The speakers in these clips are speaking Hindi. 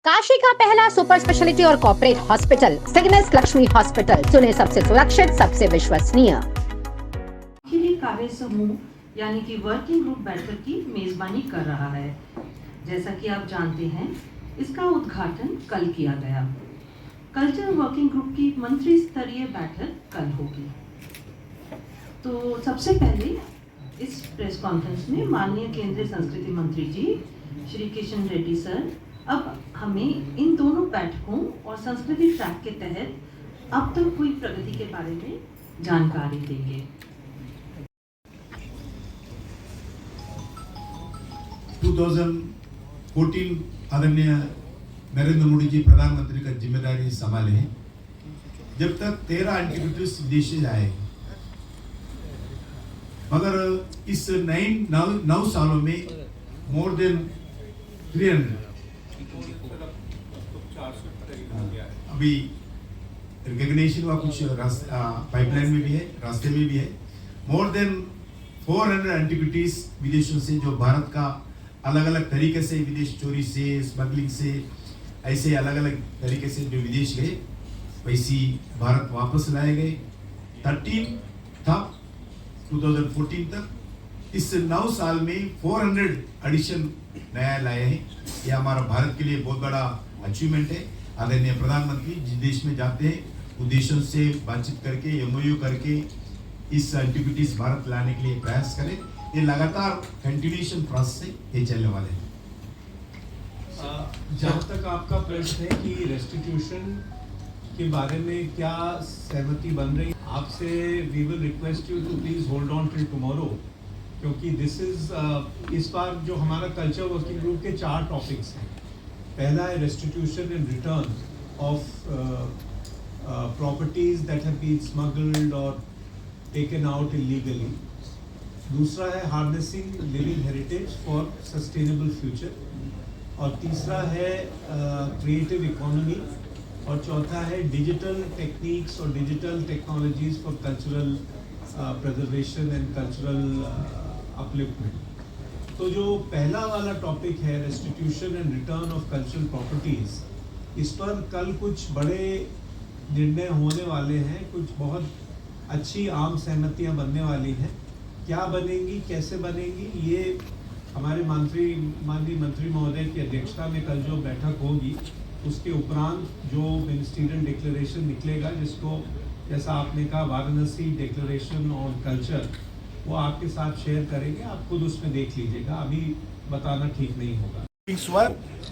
काशी का पहला सुपर स्पेशलिटी और कॉर्पोरेट हॉस्पिटल सिग्नेस लक्ष्मी हॉस्पिटल, सुने सबसे सुरक्षित, सबसे विश्वसनीय। खिली कार्य समूह यानी कि वर्किंग ग्रुप बैठक की मेजबानी कर रहा है। जैसा कि आप जानते हैं, इसका उद्घाटन कल किया गया। कल्चर वर्किंग ग्रुप की मंत्री स्तरीय बैठक कल होगी। तो सबसे पहले इस प्रेस कॉन्फ्रेंस में माननीय केंद्रीय संस्कृति मंत्री जी श्री किशन रेड्डी सर अब हमें इन दोनों बैठकों और संस्कृति ट्रैक के तहत अब तक हुई प्रगति के बारे में जानकारी देंगे। 2014 आदरणीय नरेंद्र मोदी जी प्रधानमंत्री का जिम्मेदारी संभाले हैं। जब तक 13 एंटिटीज विदेश से आए, मगर इस 9 सालों में मोर देन 300 अभी रिकग्निशन हुआ, कुछ पाइपलाइन में भी है, रास्ते में भी है। मोर देन 400 एंटिटीज विदेशों से जो भारत का अलग अलग तरीके से विदेश चोरी से, स्मगलिंग से, ऐसे अलग अलग तरीके से जो विदेश गए वैसी भारत वापस लाए गए। 13 था 2014 तक। इस 9 साल में 400 एडिशन नया लाए हैं। ये हमारा भारत के लिए बहुत बड़ा अचीवमेंट है। आदरणीय प्रधानमंत्री जिस देश में जाते हैं उस देशों से बातचीत करके, MOU करके इस एक्टिविटीज भारत लाने के लिए प्रयास करें। ये लगातार कंटिन्यूएशन प्रोसेस से ये चलने वाले हैं। जहाँ तक आपका प्रश्न है कि रेस्टिट्यूशन के बारे में क्या सहमति बन रही, आपसे we will request you to please hold on till tomorrow, क्योंकि दिस इज इस बार जो हमारा कल्चर वर्किंग ग्रुप के 4 टॉपिक्स हैं। पहला है restitution and return of properties that have been smuggled और टेकन आउट इलीगली। दूसरा है harnessing living heritage for sustainable future, और तीसरा है क्रिएटिव इकोनॉमी, और चौथा है डिजिटल टेक्निक्स और digital technologies for cultural preservation and cultural upliftment. तो जो पहला वाला टॉपिक है restitution and return of cultural properties, इस पर कल कुछ बड़े निर्णय होने वाले हैं। कुछ बहुत अच्छी आम सहमतियां बनने वाली हैं। क्या बनेंगी, कैसे बनेंगी, ये हमारे माननीय मंत्री महोदय की अध्यक्षता में कल जो बैठक होगी उसके उपरांत जो मिनिस्ट्रियल डिक्लेरेशन निकलेगा, जिसको जैसा आपने कहा वाराणसी डिक्लेरेशन ऑन कल्चर, वो आपके साथ शेयर करेंगे। आप खुद उसमें देख लीजिएगा, अभी बताना ठीक नहीं होगा।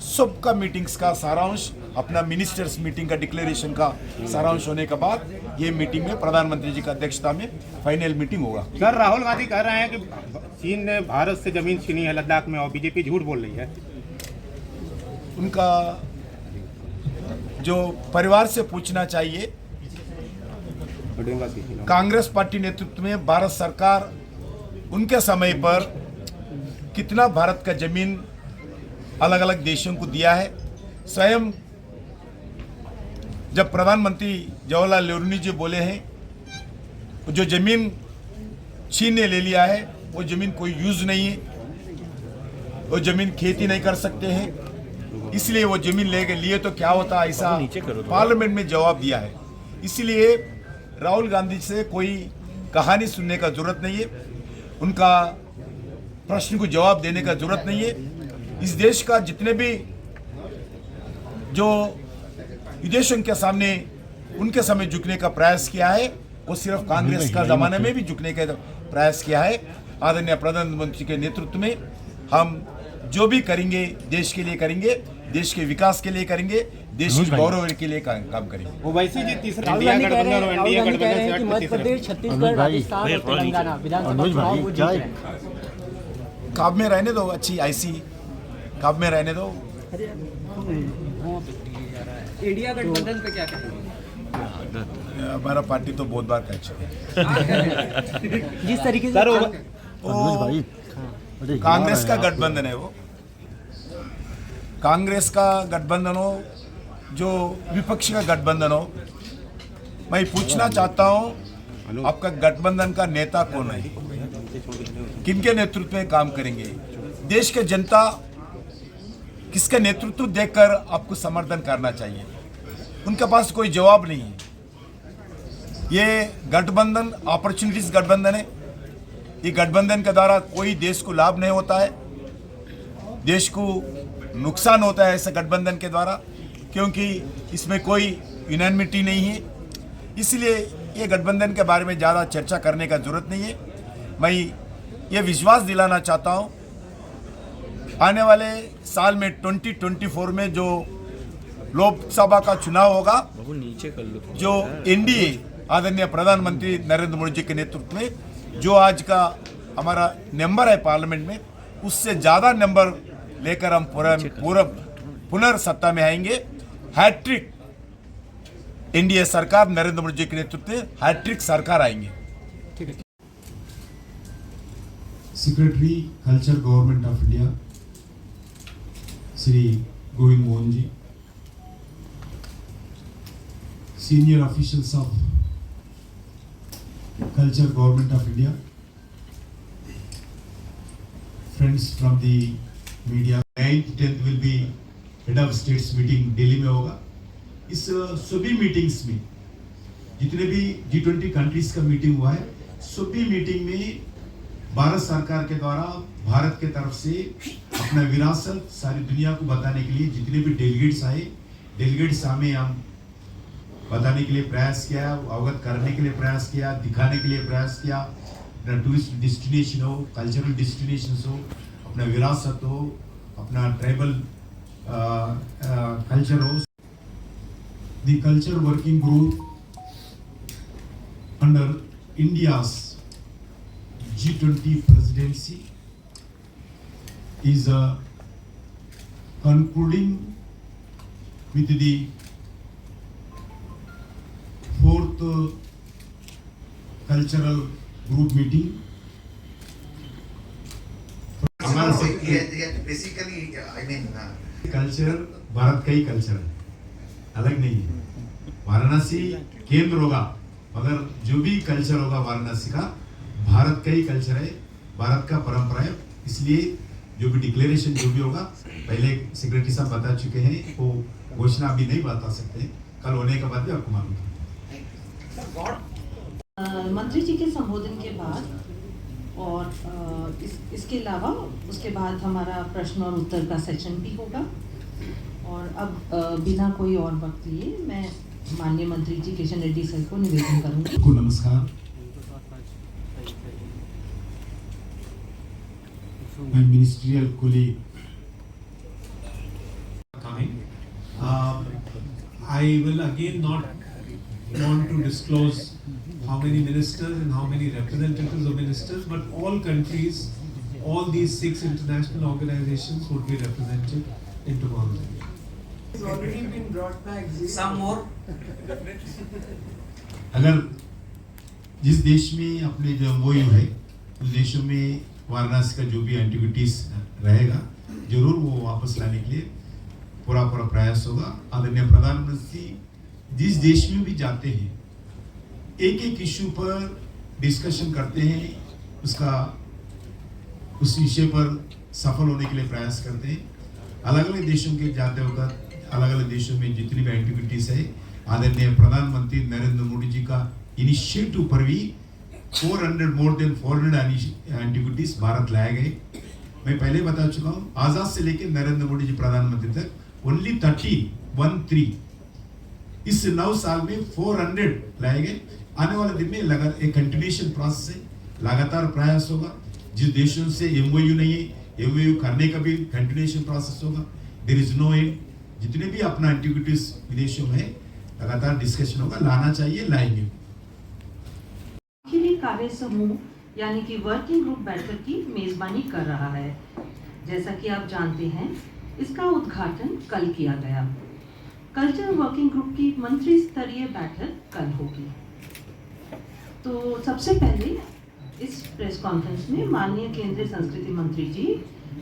सबका मीटिंग्स का सारांश, अपना मिनिस्टर्स मीटिंग का डिक्लेरेशन का सारांश होने के बाद ये मीटिंग में प्रधानमंत्री जी की अध्यक्षता में फाइनल मीटिंग होगा। सर, राहुल गांधी कह रहे हैं कि चीन ने भारत से जमीन छीनी है लद्दाख में, और बीजेपी झूठ बोल रही है। उनका जो परिवार से पूछना चाहिए। कांग्रेस पार्टी नेतृत्व में भारत सरकार उनके समय पर कितना भारत का जमीन अलग अलग देशों को दिया है। स्वयं जब प्रधानमंत्री जवाहरलाल नेहरू जी बोले हैं जो जमीन चीन ने ले लिया है वो जमीन कोई यूज नहीं है, वो जमीन खेती नहीं कर सकते हैं, इसलिए वो जमीन ले लिए तो क्या होता, ऐसा पार्लियामेंट में जवाब दिया है। इसलिए राहुल गांधी से कोई कहानी सुनने का जरूरत नहीं है, उनका प्रश्न को जवाब देने का जरूरत नहीं है। इस देश का जितने भी जो विदेशों के सामने उनके सामने झुकने का प्रयास किया है वो सिर्फ कांग्रेस का जमाने में भी झुकने का प्रयास किया है। आदरणीय प्रधानमंत्री के नेतृत्व में हम जो भी करेंगे देश के लिए करेंगे, देश के विकास के लिए करेंगे, देश के गौरव के लिए काम करेंगे। ओवैसी जी तीसरा इंडिया गठबंधन और एनडीए गठबंधन से मध्य प्रदेश, छत्तीसगढ़, राजस्थान और तेलंगाना विधानसभा चुनाव वो जीत रहे हैं। काम में रहने दो, अच्छी ऐसी काम में रहने दो। इंडिया गठबंधन पे क्या कहेंगे? हमारा पार्टी तो बहुत बार कह चुके हैं। जिस तरीके से कांग्रेस का गठबंधन है, वो कांग्रेस का गठबंधन हो, जो विपक्ष का गठबंधन हो, मैं पूछना चाहता हूं आपका गठबंधन का नेता कौन है, किनके नेतृत्व में काम करेंगे। देश के जनता किसका नेतृत्व देखकर आपको समर्थन करना चाहिए। उनके पास कोई जवाब नहीं है। ये गठबंधन अपॉर्चुनिटीज गठबंधन है। ये गठबंधन के द्वारा कोई देश को लाभ नहीं होता है, देश को नुकसान होता है ऐसे गठबंधन के द्वारा, क्योंकि इसमें कोई यूनानिमिटी नहीं है। इसलिए ये गठबंधन के बारे में ज़्यादा चर्चा करने का जरूरत नहीं है। मैं ये विश्वास दिलाना चाहता हूँ, आने वाले साल में 2024 में जो लोकसभा का चुनाव होगा, जो एनडीए आदरणीय प्रधानमंत्री नरेंद्र मोदी जी के नेतृत्व में जो आज का हमारा नंबर है पार्लियामेंट में, उससे ज़्यादा नंबर लेकर हम पुनर्सत्ता में आएंगे। हैट्रिक एनडीए सरकार नरेंद्र मोदी जी के नेतृत्व में हैट्रिक सरकार आएंगे। Secretary culture government of India Shri Govind Mohan ji, senior officials of culture government of India, friends from the media, 9th 10th will be head of states meeting Delhi में होगा। इस सभी मीटिंग्स में जितने भी G20 कंट्रीज का मीटिंग हुआ है, सभी मीटिंग में भारत सरकार के द्वारा भारत के तरफ से अपना विरासत सारी दुनिया को बताने के लिए जितने भी डेलीगेट्स हमें हम बताने के लिए प्रयास किया, अवगत करने के लिए प्रयास किया, दिखाने के लिए प्रयास किया। अपना टूरिस्ट डेस्टिनेशन हो, कल्चरल डेस्टिनेशन हो, अपना विरासत हो, अपना ट्राइबल कल्चर हो। The culture working group under India's G20 presidency is concluding with the 4th cultural group meeting. Basically, I mean, culture Bharat का ही कल्चर है, अलग नहीं है। वाराणसी केंद्र होगा, मगर जो भी कल्चर होगा वाराणसी का भारत का ही कल्चर है, भारत का परंपरा है। इसलिए जो भी डिक्लेरेशन जो भी होगा, पहले सेक्रेटरी साहब बता चुके हैं, वो घोषणा अभी नहीं बता सकते, कल होने के बाद भी आपको मालूम है। मंत्री जी के संबोधन के बाद और इसके अलावा उसके बाद हमारा प्रश्न और उत्तर का सेशन भी होगा। और अब बिना कोई और वक्त लिए मैं माननीय मंत्री जी किशन रेड्डी सर को निवेदन करूंगी। नमस्कार। My ministerial colleague coming. I will again not want to disclose how many ministers and how many representatives of ministers, but all countries, all these 6 international organizations would be represented in tomorrow's meeting. It's already been brought back. some more. अगर जिस देश में अपने जो MOU है, उस देशों में वाराणसी का जो भी एंटिविटीज रहेगा, जरूर वो वापस लाने के लिए पूरा प्रयास होगा। आदरणीय प्रधानमंत्री जिस देश में भी जाते हैं, एक इशू पर डिस्कशन करते हैं, उस विषय पर सफल होने के लिए प्रयास करते हैं। अलग अलग देशों के जाते होकर अलग अलग देशों में जितनी भी एक्टिविटीज है, आदरणीय प्रधानमंत्री नरेंद्र मोदी जी का इनिशिएटिव पर भी मोर देन 400 एक्टिविटीज भारत लाए गए। मैं पहले बता चुका हूँ, आजाद से लेकर नरेंद्र मोदी जी प्रधानमंत्री तक ओनली 13 इस 9 साल में 400 लाए गए। आने वाले दिन में लगातार एक कंटिन्यूएशन प्रोसेस है, लगातार प्रयास होगा। जिस देशों से MOU नहीं है, MOU करने का भी कंटिन्यूएशन प्रोसेस होगा। There is no end. जितने भी अपना एक्टिविटीज विदेशों में लगातार डिस्कशन होगा, लाना चाहिए, लाएंगे। कार्य समूह यानी कि वर्किंग ग्रुप बैठक की मेजबानी कर रहा है। जैसा कि आप जानते हैं, इसका उद्घाटन कल किया गया। कल्चर वर्किंग ग्रुप की मंत्री स्तरीय बैठक कल होगी। तो सबसे पहले इस प्रेस कॉन्फ्रेंस में माननीय केंद्रीय संस्कृति मंत्री जी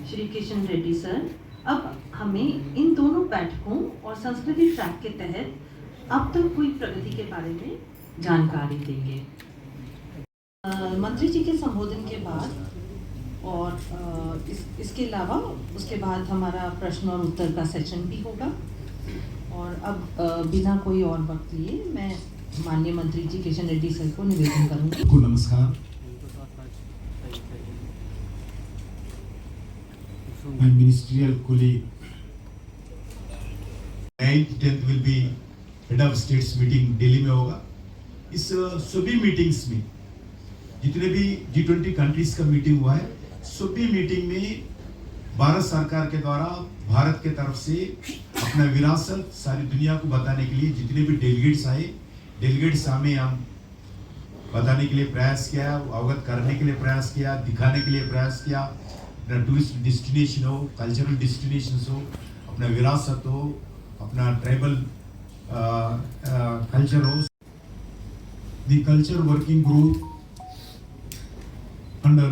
श्री किशन रेड्डी सर अब हमें इन दोनों बैठकों और संस्कृति ट्रैक के तहत अब तक हुई प्रगति के बारे में जानकारी देंगे। मंत्री जी के संबोधन के बाद और इसके अलावा उसके बाद हमारा प्रश्न और उत्तर का सेशन भी होगा। और अब बिना कोई और वक्त लिए मैं माननीय मंत्री जी किशन रेड्डी सर को निवेदन करूंगी। को नमस्कार। My ministerial colleague 9th 10th will be head of states meeting Delhi में होगा। इस सभी मीटिंग्स में जितने भी G20 कंट्रीज का मीटिंग हुआ है, सभी मीटिंग में भारत सरकार के द्वारा भारत के तरफ से अपना विरासत सारी दुनिया को बताने के लिए जितने भी डेलीगेट्स हमें हम बताने के लिए प्रयास किया, अवगत करने के लिए प्रयास किया, दिखाने के लिए प्रयास किया। अपना टूरिस्ट डेस्टिनेशन हो, कल्चरल डेस्टिनेशन हो, अपना विरासत हो, अपना ट्राइबल कल्चर हो। The culture working group under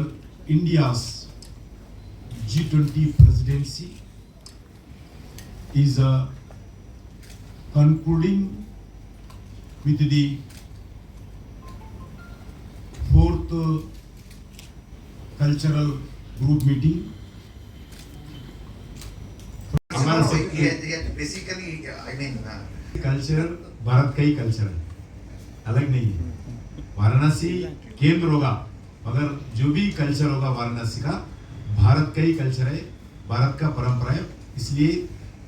India's G20 presidency is concluding with the fourth cultural group meeting. Basically, I mean, culture Bharat का ही कल्चर है, अलग नहीं है। वाराणसी केंद्र होगा, मगर जो भी कल्चर होगा वाराणसी का भारत का ही कल्चर है, भारत का परंपरा है। इसलिए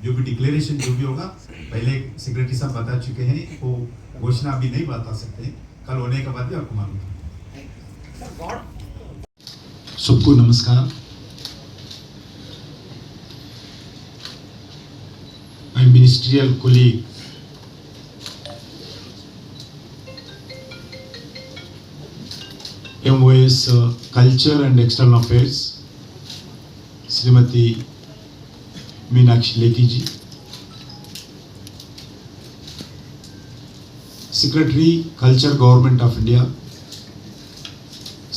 जो भी डिक्लेरेशन जो भी होगा, पहले सेक्रेटरी साहब बता चुके हैं, वो घोषणा अभी नहीं बता सकते, कल होने के बाद भी आपको मालूम है। सबको नमस्कार। My ministerial colleague MOS Culture and External Affairs Shrimati Meenakshi Lekhi ji, secretary culture government of India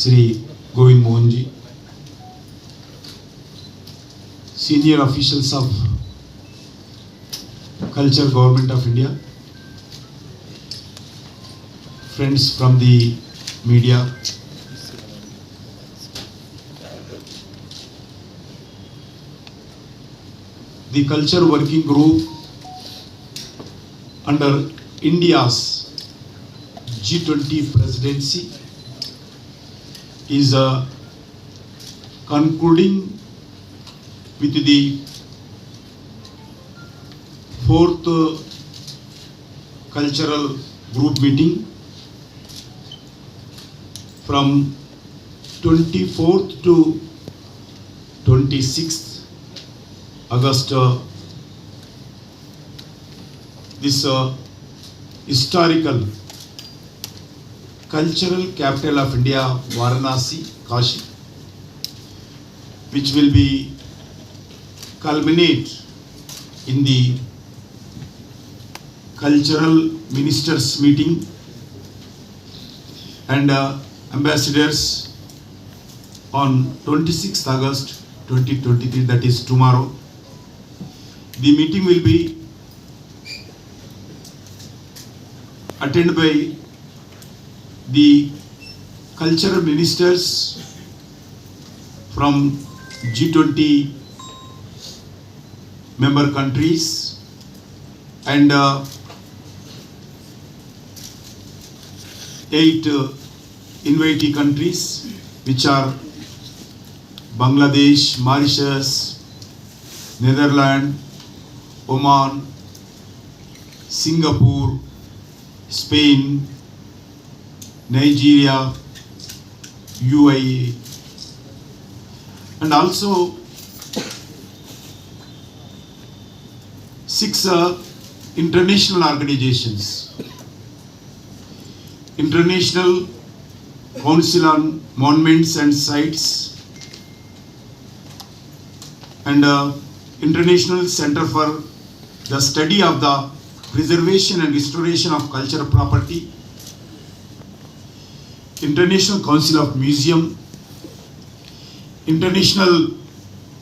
Shri Govind Mohan ji, senior officials of culture government of India, friends from the media, the culture working group under India's G20 presidency is concluding with the fourth cultural group meeting from 24th to 26th August. This historical cultural capital of India, Varanasi, Kashi, which will be culminate in the cultural ministers meeting and ambassadors on 26th August 2023, that is tomorrow. The meeting will be attended by the cultural ministers from G20 member countries and 8 invitee countries, which are Bangladesh, Mauritius, Netherlands, Oman, Singapore, Spain, Nigeria, UAE, and also 6 international organizations. International Council on Monuments and Sites and International Center for the Study of the Preservation and Restoration of Cultural Property, International Council of Museum, International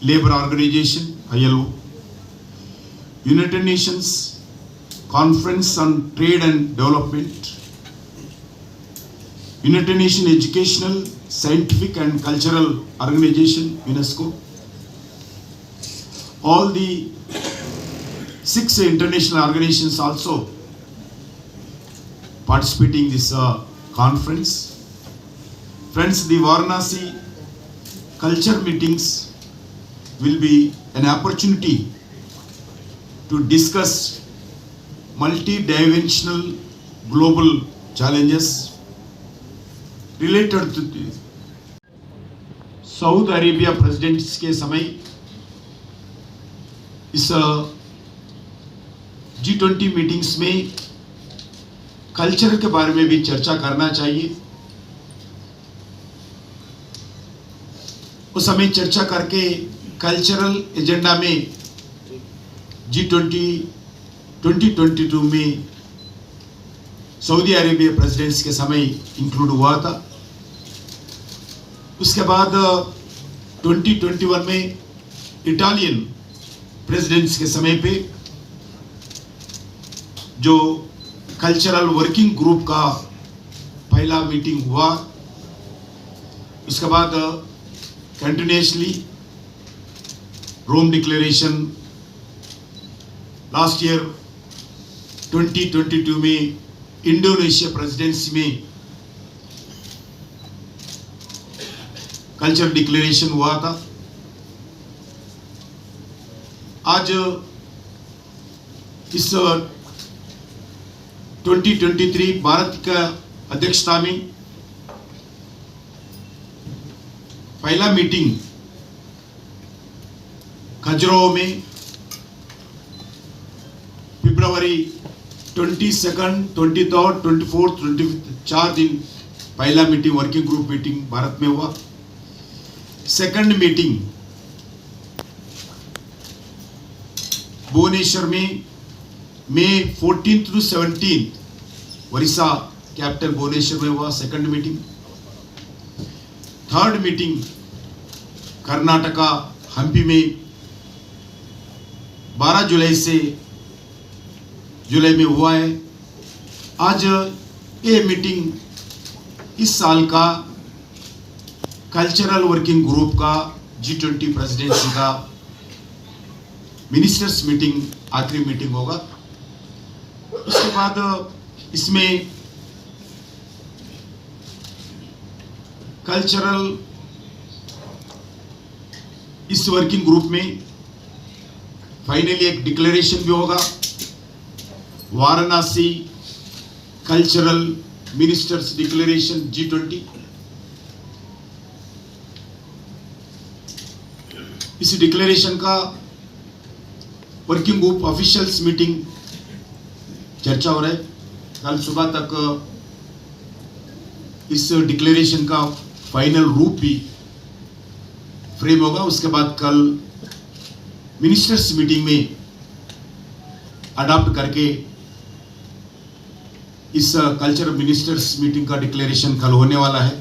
Labour Organization ILO, United Nations Conference on Trade and Development, United Nations Educational, Scientific and Cultural Organization, UNESCO. All the 6 international organizations also participating in this conference. Friends, the Varanasi culture meetings will be an opportunity to discuss multi-dimensional global challenges related to the Saudi Arabia presidents के समय इस G20 मीटिंग्स में कल्चर के बारे में भी चर्चा करना चाहिए। उस समय चर्चा करके कल्चरल एजेंडा में G20 2022 में सऊदी अरेबिया प्रेसिडेंट्स के समय इंक्लूड हुआ था। उसके बाद 2021 में इटालियन प्रेसिडेंट्स के समय पे जो कल्चरल वर्किंग ग्रुप का पहला मीटिंग हुआ। उसके बाद कंटिन्यूसली रोम डिक्लेरेशन लास्ट ईयर 2022 में इंडोनेशिया प्रेसिडेंसी में कल्चर डिक्लेरेशन हुआ था। आज इस 2023 भारत का अध्यक्षता में पहला मीटिंग खजुराहो में फरवरी 22nd, 23rd, 24th, 25th 4 दिन पहला meeting working group meeting Bharat में हुआ। सेकंड मीटिंग भुवनेश्वर में मई 14th to 17th Odisha capital Bhubaneswar में हुआ second meeting. Third meeting Karnataka Hampi में 12 जुलाई से जुलाई में हुआ है। आज ये मीटिंग इस साल का कल्चरल वर्किंग ग्रुप का G20 प्रेसिडेंसी का मिनिस्टर्स मीटिंग आखिरी मीटिंग होगा। उसके बाद इसमें कल्चरल इस वर्किंग ग्रुप में फाइनली एक डिक्लेरेशन भी होगा। Varanasi cultural ministers declaration G20। इस डिक्लेरेशन का वर्किंग ग्रुप ऑफिशियल्स मीटिंग चर्चा हो रहा है। कल सुबह तक इस डिक्लेरेशन का फाइनल रूप भी फ्रेम होगा। उसके बाद कल मिनिस्टर्स मीटिंग में अडॉप्ट करके इस कल्चर मिनिस्टर्स मीटिंग का डिक्लेरेशन कल होने वाला है।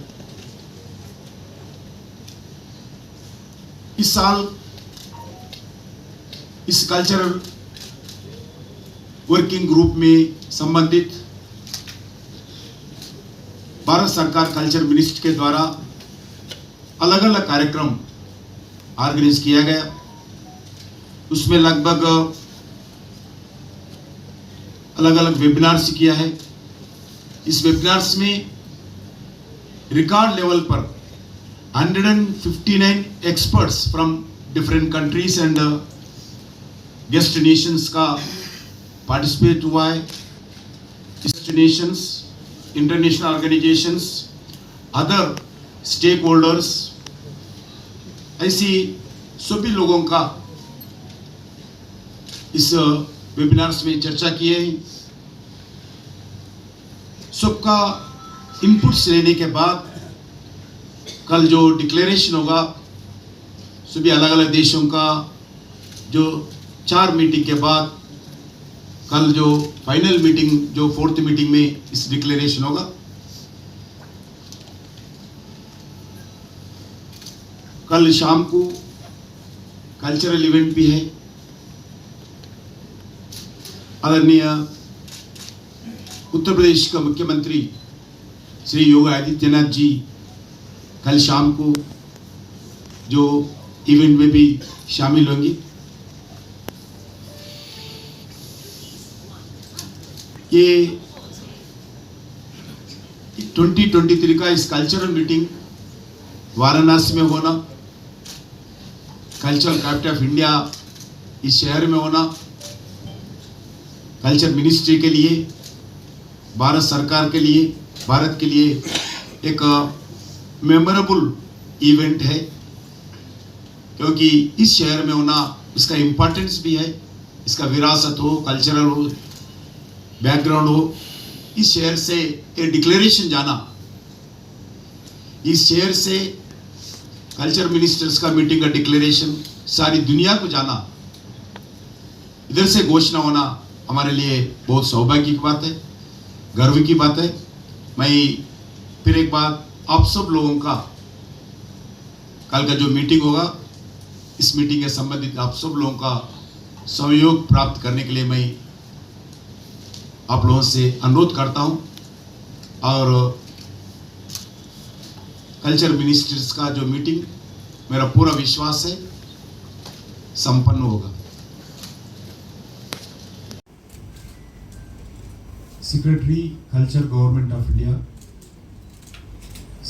इस साल इस कल्चरल वर्किंग ग्रुप में संबंधित भारत सरकार कल्चर मिनिस्ट्री के द्वारा अलग अलग कार्यक्रम ऑर्गेनाइज किया गया। उसमें लगभग अलग अलग वेबिनार्स किया है। इस वेबिनार्स में रिकॉर्ड लेवल पर 159 experts from different countries and guest nations का पार्टिसिपेट हुआ है। Guest nations, international organisations, other stakeholders, ऐसी सभी लोगों का इस वेबिनार्स में चर्चा की है। सबका इनपुट्स लेने के बाद कल जो डिक्लेरेशन होगा सभी अलग अलग देशों का जो 4 मीटिंग के बाद कल जो फाइनल मीटिंग जो 4th मीटिंग में इस डिक्लेरेशन होगा। कल शाम को कल्चरल इवेंट भी है। आदरणीय उत्तर प्रदेश का मुख्यमंत्री श्री योगी आदित्यनाथ जी कल शाम को जो इवेंट में भी शामिल होंगे। ये 2023 का इस कल्चरल मीटिंग वाराणसी में होना, कल्चरल कैपिटल ऑफ इंडिया इस शहर में होना, कल्चर मिनिस्ट्री के लिए, भारत सरकार के लिए, भारत के लिए एक मेमोरेबल इवेंट है, क्योंकि इस शहर में होना इसका इम्पोर्टेंस भी है, इसका विरासत हो, कल्चरल हो, बैकग्राउंड हो। इस शहर से एक डिक्लेरेशन जाना, इस शहर से कल्चर मिनिस्टर्स का मीटिंग का डिक्लेरेशन सारी दुनिया को जाना, इधर से घोषणा होना हमारे लिए बहुत सौभाग्य की बात है, गर्व की बात है। मैं फिर एक बार आप सब लोगों का कल का जो मीटिंग होगा, इस मीटिंग के संबंधित आप सब लोगों का सहयोग प्राप्त करने के लिए मैं आप लोगों से अनुरोध करता हूं, और कल्चर मिनिस्टर्स का जो मीटिंग मेरा पूरा विश्वास है संपन्न होगा। Secretary culture government of India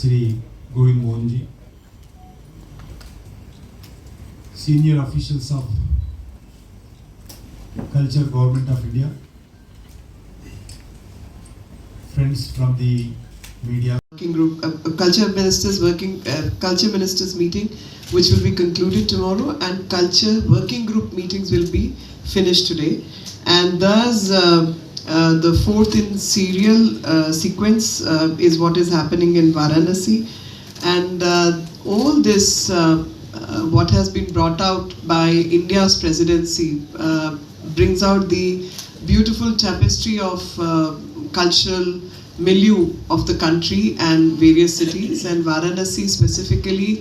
Shri Govind Mohan ji, senior officials of culture government of India, friends from the media. Working group, culture ministers meeting, which will be concluded tomorrow, and culture working group meetings will be finished today, and thus the fourth in serial sequence is what is happening in Varanasi, and all this what has been brought out by India's presidency brings out the beautiful tapestry of cultural milieu of the country and various cities, and Varanasi specifically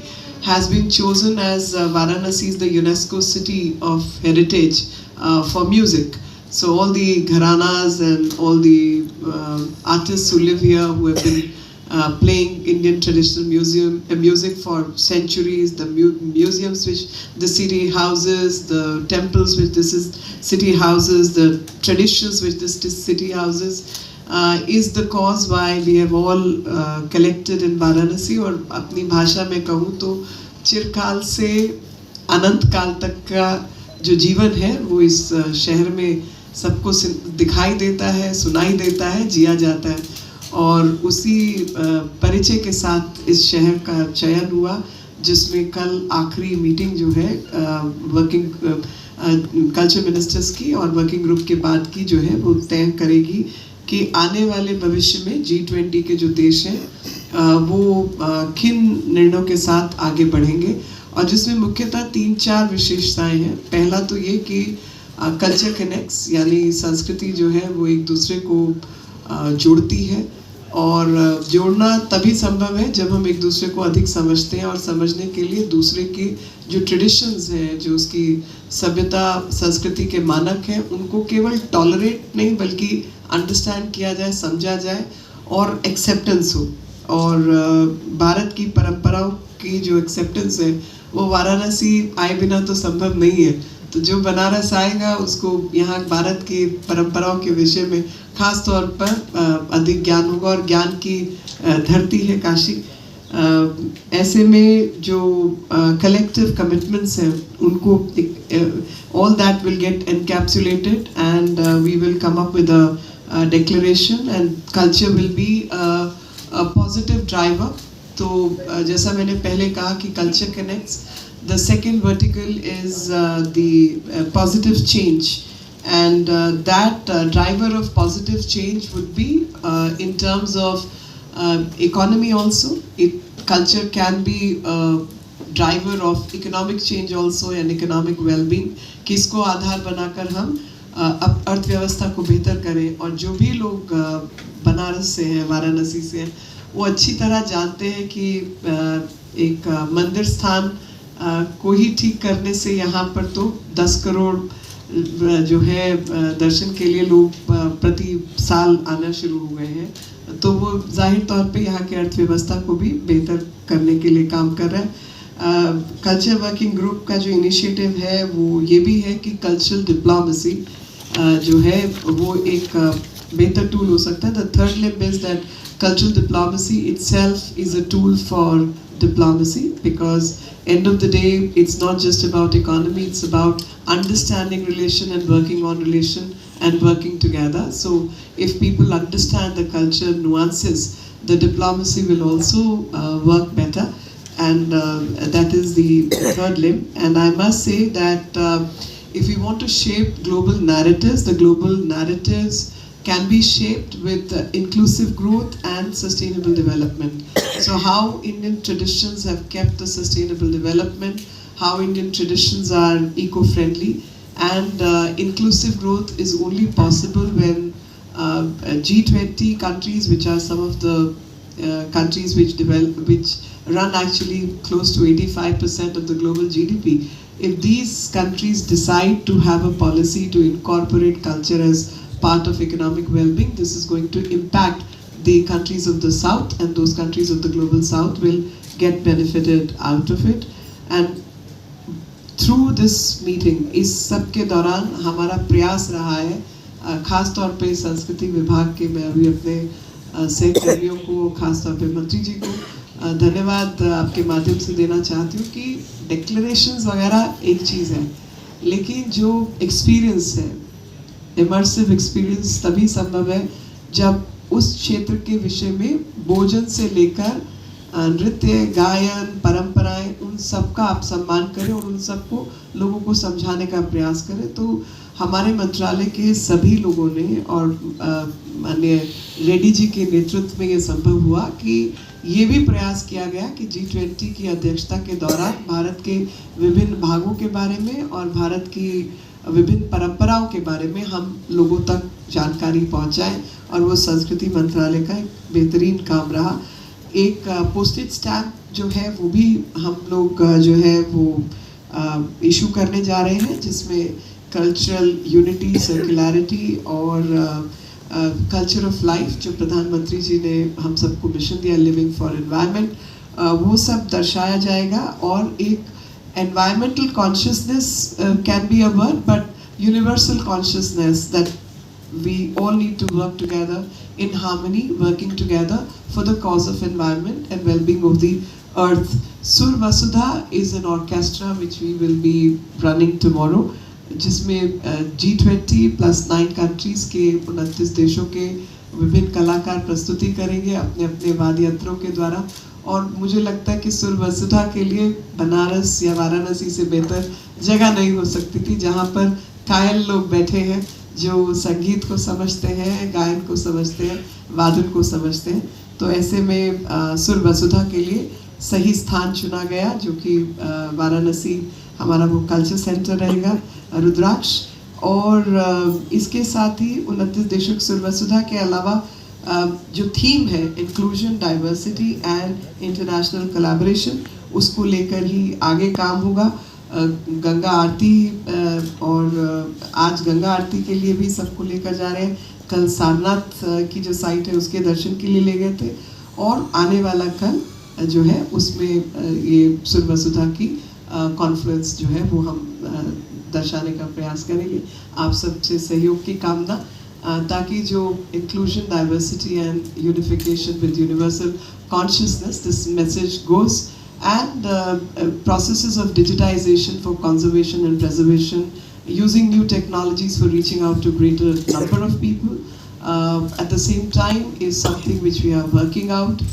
has been chosen as Varanasi is the UNESCO City of Heritage for music. So all the gharanas and all the artists who live here, who have been playing Indian traditional music for centuries, the museums which the city houses, the temples which this city houses, the traditions which this city houses, is the cause why we have all collected in Varanasi. और अपनी भाषा में कहूँ तो चिरकाल से अनंत काल तक का जो जीवन है वो इस शहर में सबको दिखाई देता है, सुनाई देता है, जिया जाता है, और उसी परिचय के साथ इस शहर का चयन हुआ, जिसमें कल आखिरी मीटिंग जो है वर्किंग कल्चर मिनिस्टर्स की और वर्किंग ग्रुप के बाद की जो है वो तय करेगी कि आने वाले भविष्य में G20 के जो देश हैं वो किन निर्णयों के साथ आगे बढ़ेंगे, और जिसमें मुख्यतः 3-4 विशेषताएं हैं। पहला तो ये कि कल्चर कनेक्ट्स, यानी संस्कृति जो है वो एक दूसरे को जोड़ती है, और जोड़ना तभी संभव है जब हम एक दूसरे को अधिक समझते हैं, और समझने के लिए दूसरे के जो ट्रेडिशंस हैं, जो उसकी सभ्यता संस्कृति के मानक हैं, उनको केवल टॉलरेट नहीं बल्कि अंडरस्टैंड किया जाए, समझा जाए और एक्सेप्टेंस हो। और भारत की परंपराओं की जो एक्सेप्टेंस है वो वाराणसी आए बिना तो संभव नहीं है। तो जो बनारस आएगा उसको यहाँ भारत की परंपराओं के विषय में खास तौर पर अधिक ज्ञान होगा, और ज्ञान की धरती है काशी। ऐसे में जो कलेक्टिव कमिटमेंट्स हैं उनको all that will get encapsulated, and we will come up with a declaration, and culture will be a positive driver. तो जैसा मैंने पहले कहा कि culture connects. The second vertical is the positive change, and that driver of positive change would be in terms of economy also. Culture can be a driver of economic change also and economic well-being. किसको आधार बनाकर हम अर्थव्यवस्था को बेहतर करें, और जो भी लोग बनारस से हैं, वाराणसी से हैं, वो अच्छी तरह जानते हैं कि एक मंदिर स्थान को ही ठीक करने से यहाँ पर तो 10 करोड़ जो है दर्शन के लिए लोग प्रति साल आना शुरू हो गए हैं, तो वो जाहिर तौर पे यहाँ के अर्थव्यवस्था को भी बेहतर करने के लिए काम कर रहा है। कल्चर वर्किंग ग्रुप का जो इनिशिएटिव है वो ये भी है कि कल्चरल डिप्लोमेसी जो है वो एक बेहतर टूल हो सकता है। The third limb is that cultural diplomacy itself is a tool for diplomacy, because end of the day it's not just about economy, it's about understanding relation and working on relation and working together. So if people understand the culture nuances, the diplomacy will also work better, and that is the third limb. And I must say that if we want to shape global narratives, the global narratives can be shaped with inclusive growth and sustainable development. So how Indian traditions have kept the sustainable development, how Indian traditions are eco-friendly, and inclusive growth is only possible when G20 countries, which are some of the countries which run actually close to 85% of the global GDP, if these countries decide to have a policy to incorporate culture as part of economic well-being, this is going to impact the countries of the South, and those countries of the global South will get benefited out of it. And through this meeting, इस सब के दौरान हमारा प्रयास रहा है, खास तौर पे संस्कृति विभाग के, मैं अभी अपने सहकर्मियों को, खास तौर पे मंत्री जी को धन्यवाद आपके माध्यम से देना चाहती हूँ कि डिक्लेरेशंस वगैरह एक चीज़ है, लेकिन जो एक्सपीरियंस है, इमर्सिव एक्सपीरियंस तभी संभव है जब उस क्षेत्र के विषय में भोजन से लेकर नृत्य, गायन, परंपराएं, उन सब का आप सम्मान करें और उन सबको लोगों को समझाने का प्रयास करें। तो हमारे मंत्रालय के सभी लोगों ने और माननीय रेड्डी जी के नेतृत्व में ये संभव हुआ कि ये भी प्रयास किया गया कि G20 की अध्यक्षता के दौरान भारत के विभिन्न भागों के बारे में और भारत की विभिन्न परंपराओं के बारे में हम लोगों तक जानकारी पहुंचाएं, और वो संस्कृति मंत्रालय का एक बेहतरीन काम रहा। एक पोस्टेज स्टैम्प जो है वो भी हम लोग जो है वो इशू करने जा रहे हैं, जिसमें कल्चरल यूनिटी, सर्कुलरिटी और कल्चर ऑफ लाइफ जो प्रधानमंत्री जी ने हम सबको मिशन दिया, लिविंग फॉर एनवायरनमेंट, वो सब दर्शाया जाएगा। और एक environmental consciousness can be a word, but universal consciousness that we all need to work together in harmony, working together for the cause of environment and well-being of the earth. Sur Vasudha is an orchestra which we will be running tomorrow, जिसमें G20 plus 9 countries के 29 देशों के विभिन्न कलाकार प्रस्तुति करेंगे अपने अपने वाद्य यंत्रों के द्वारा। और मुझे लगता है कि सुर वसुधा के लिए बनारस या वाराणसी से बेहतर जगह नहीं हो सकती थी, जहाँ पर कायल लोग बैठे हैं जो संगीत को समझते हैं, गायन को समझते हैं, वादन को समझते हैं। तो ऐसे में सुर वसुधा के लिए सही स्थान चुना गया, जो कि वाराणसी हमारा वो कल्चर सेंटर रहेगा, रुद्राक्ष। और इसके साथ ही 29 देशों की सुर वसुधा के अलावा जो थीम है inclusion, diversity and international collaboration, उसको लेकर ही आगे काम होगा। गंगा आरती और आज गंगा आरती के लिए भी सबको लेकर जा रहे हैं। कल सारनाथ की जो साइट है उसके दर्शन के लिए ले गए थे, और आने वाला कल जो है उसमें ये सुर वसुधा की कॉन्फ्रेंस जो है वो हम दर्शाने का प्रयास करेंगे। आप सबसे सहयोग की कामना, ताकि जो inclusion, diversity and unification with universal consciousness, this message goes, and processes of digitization for conservation and preservation, using new technologies for reaching out to greater number of people at the same time is something which we are working out,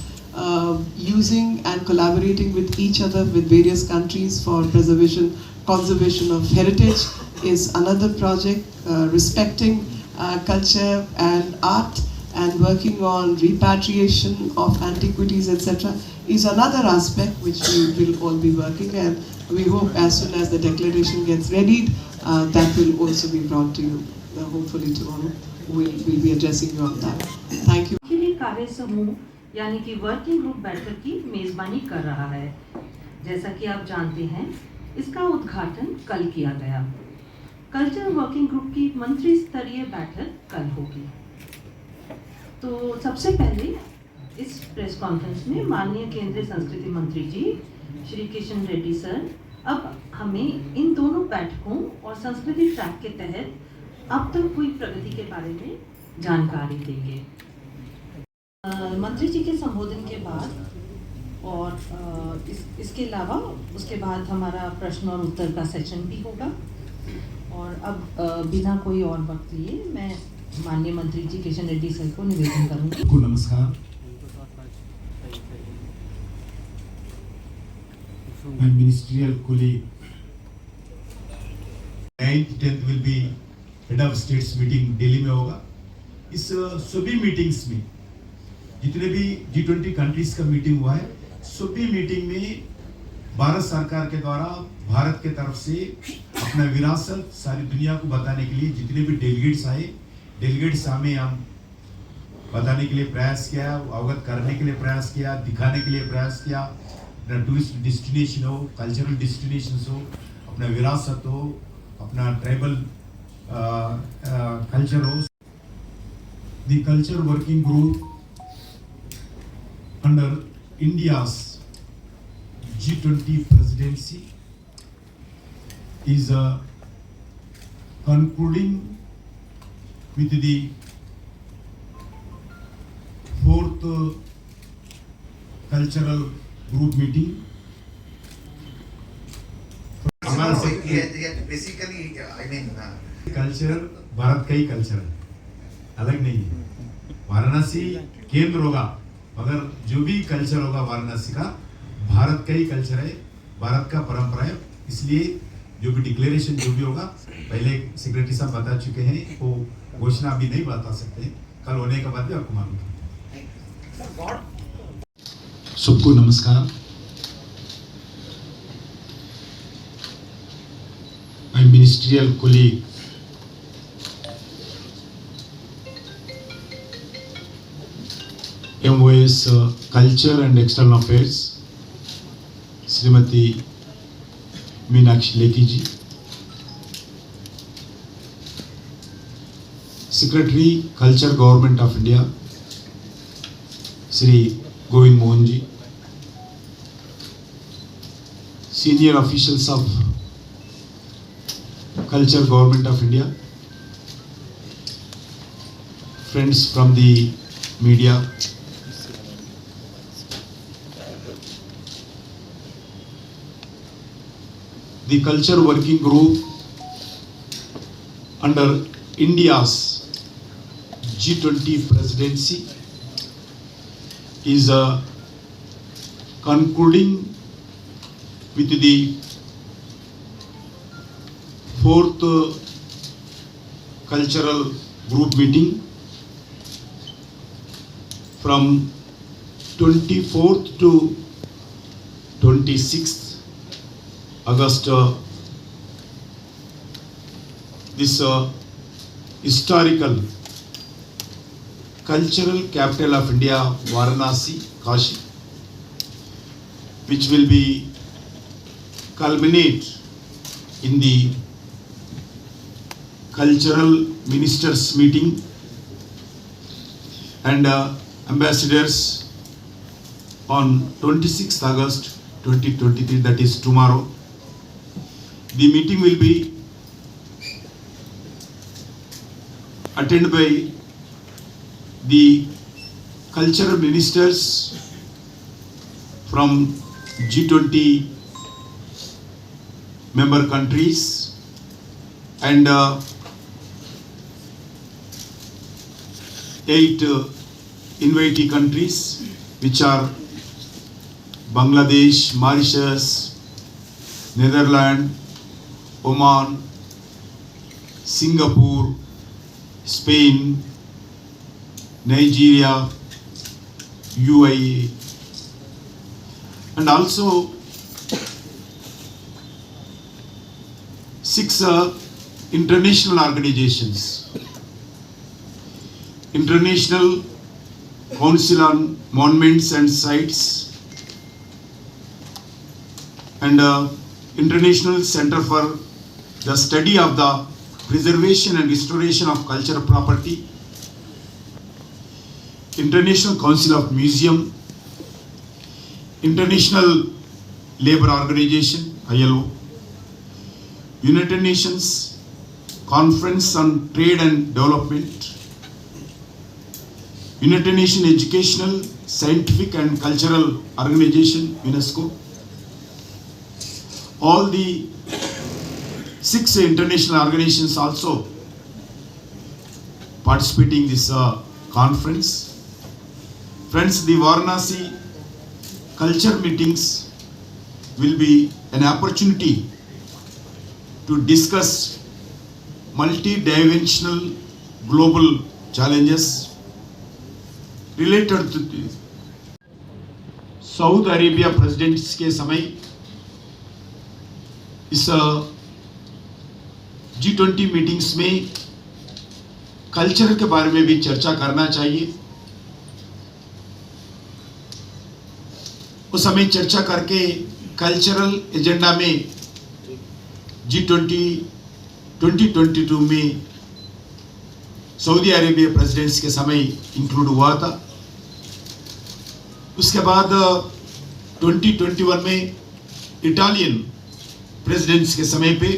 using and collaborating with each other with various countries for preservation, conservation of heritage is another project, respecting culture and art and working on repatriation of antiquities, etc. is another aspect which we will all be working, and we hope as soon as the declaration gets readied, that will also be brought to you. Hopefully tomorrow we'll be addressing you on that. Thank you. के लिए कार्य समूह यानी कि वर्किंग ग्रुप बैठक की मेजबानी कर रहा है। जैसा कि आप जानते हैं, इसका उद्घाटन कल किया गया। कल्चर वर्किंग ग्रुप की मंत्री स्तरीय बैठक कल होगी। तो सबसे पहले इस प्रेस कॉन्फ्रेंस में माननीय केंद्रीय संस्कृति मंत्री जी श्री किशन रेड्डी सर अब हमें इन दोनों बैठकों और संस्कृति ट्रैक के तहत अब तक हुई प्रगति के बारे में जानकारी देंगे। मंत्री जी के संबोधन के बाद और इसके अलावा उसके बाद हमारा प्रश्न और उत्तर का सेशन भी होगा। और अब बिना कोई और वक्त लिए मैं माननीय मंत्री जी किशन रेड्डी सर को निवेदन करूंगी। को नमस्कार। My ministerial colleague 9th 10th will be head of states meeting Delhi में होगा। इस सभी मीटिंग्स में जितने भी G20 कंट्रीज का मीटिंग हुआ है, सभी मीटिंग में भारत सरकार के द्वारा भारत के तरफ से अपना विरासत सारी दुनिया को बताने के लिए जितने भी डेलीगेट्स हमें हम बताने के लिए प्रयास किया, अवगत करने के लिए प्रयास किया, दिखाने के लिए प्रयास किया। टूरिस्ट डेस्टिनेशन हो, कल्चरल डेस्टिनेशन हो, अपना विरासत हो, अपना ट्राइबल कल्चर हो। The culture working group under India's G20 presidency is concluding with the fourth cultural group meeting. Basically I mean culture Bharat का ही कल्चर है, अलग नहीं है। वाराणसी केंद्र होगा मगर जो भी कल्चर होगा वाराणसी का भारत का ही कल्चर है, भारत का परंपरा है। इसलिए जो भी डिक्लेरेशन जो भी होगा पहले सेक्रेटरी साहब बता चुके हैं, वो घोषणा अभी नहीं बता सकते, कल होने के बाद भी आपको मालूम है। सबको नमस्कार। My ministerial colleague MOS Culture and External Affairs Shrimati Meenakshi Lekhi ji, secretary culture government of India Shri Govind Mohan ji, senior officials of culture government of India, friends from the media, the culture working group under India's G20 presidency is concluding with the fourth cultural group meeting from 24th to 26th August. This historical cultural capital of India, Varanasi, Kashi, which will be culminate in the cultural ministers meeting and ambassadors on 26th August 2023, that is tomorrow. The meeting will be attended by the cultural ministers from G20 member countries and 8 invitee countries, which are Bangladesh, Mauritius, Netherlands, Oman, Singapore, Spain, Nigeria, UAE, and also 6 international organizations. International Council on Monuments and Sites and International Center for the Study of the preservation and restoration of cultural property, International Council of Museum, International Labour Organization, ILO, United Nations Conference on Trade and Development, United Nations Educational, Scientific and Cultural Organization, UNESCO, all the 6 international organizations also participating in this conference. Friends, the Varanasi culture meetings will be an opportunity to discuss multi-dimensional global challenges related to this. Saudi Arabia presidents के समय इस G20 मीटिंग्स में कल्चर के बारे में भी चर्चा करना चाहिए। उस समय चर्चा करके कल्चरल एजेंडा में G20 2022 में सऊदी अरेबिया प्रेसिडेंट्स के समय इंक्लूड हुआ था। उसके बाद 2021 में इटालियन प्रेसिडेंट्स के समय पे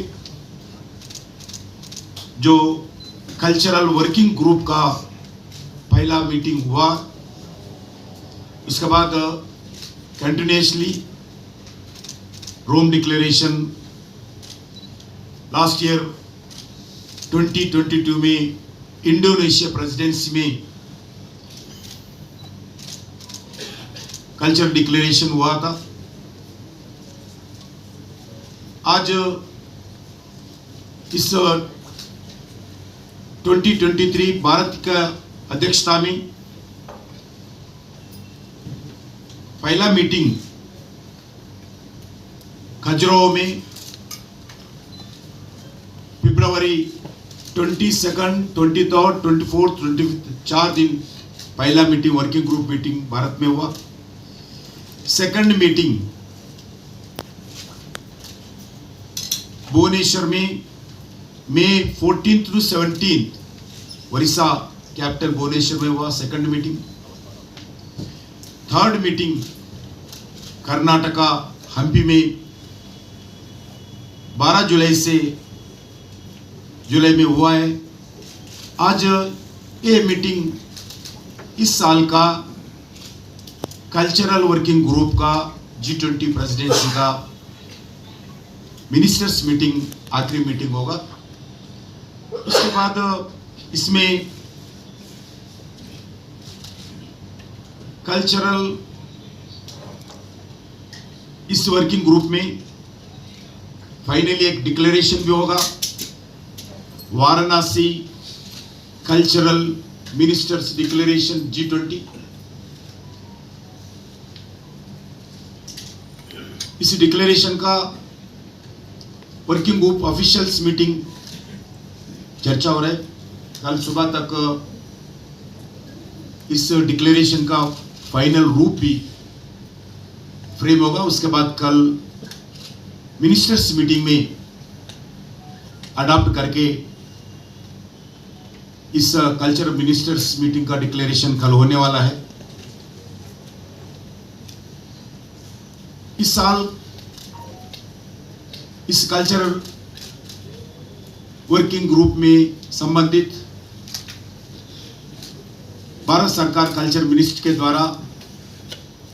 जो कल्चरल वर्किंग ग्रुप का पहला मीटिंग हुआ, उसके बाद कंटिन्यूसली रोम डिक्लेरेशन लास्ट ईयर 2022 में इंडोनेशिया प्रेसिडेंसी में कल्चर डिक्लेरेशन हुआ था। आज इस 2023 भारत का अध्यक्षता में पहला मीटिंग खजुराहो में फरवरी 22nd, 23rd, 24th, 25th 4 दिन पहला meeting working group meeting Bharat में हुआ। सेकंड मीटिंग भुवनेश्वर में मई 14th to 17th Odisha capital Bhubaneswar में हुआ second meeting. Third meeting Karnataka Hampi में 12 जुलाई से जुलाई में हुआ है। आज ये मीटिंग इस साल का कल्चरल वर्किंग ग्रुप का G20 प्रेसिडेंसी का मिनिस्टर्स मीटिंग आखिरी मीटिंग होगा। उसके बाद इसमें कल्चरल इस वर्किंग ग्रुप में फाइनली एक डिक्लेरेशन भी होगा, Varanasi cultural ministers declaration G20। इस डिक्लेरेशन का वर्किंग ग्रुप ऑफिशियल्स मीटिंग चर्चा हो रहा है। कल सुबह तक इस डिक्लेरेशन का फाइनल रूप भी फ्रेम होगा। उसके बाद कल मिनिस्टर्स मीटिंग में अडॉप्ट करके इस कल्चर मिनिस्टर्स मीटिंग का डिक्लेरेशन कल होने वाला है। इस साल इस कल्चरल वर्किंग ग्रुप में संबंधित भारत सरकार कल्चर मिनिस्ट्री के द्वारा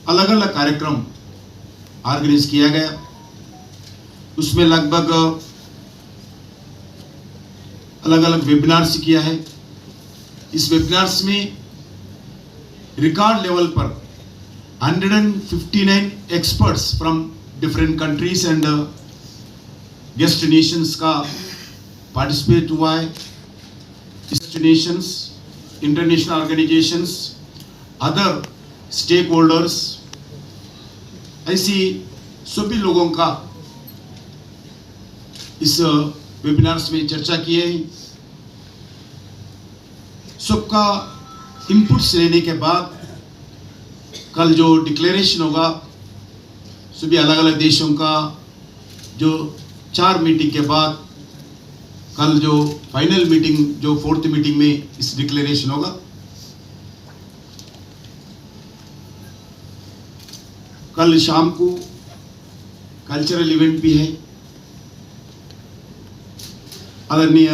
अलग अलग कार्यक्रम ऑर्गेनाइज किया गया। उसमें लगभग अलग अलग वेबिनार्स किया है। इस वेबिनार्स में रिकॉर्ड लेवल पर 159 experts from different countries and guest nations का पार्टिसिपेट हुआ है। Guest nations, international organisations, other stakeholders, ऐसी सभी लोगों का इस वेबिनार्स में चर्चा की है। सबका इनपुट्स लेने के बाद कल जो डिक्लेरेशन होगा, सभी अलग अलग देशों का जो 4 मीटिंग के बाद कल जो फाइनल मीटिंग, जो 4th मीटिंग में इस डिक्लेरेशन होगा। कल शाम को कल्चरल इवेंट भी है। आदरणीय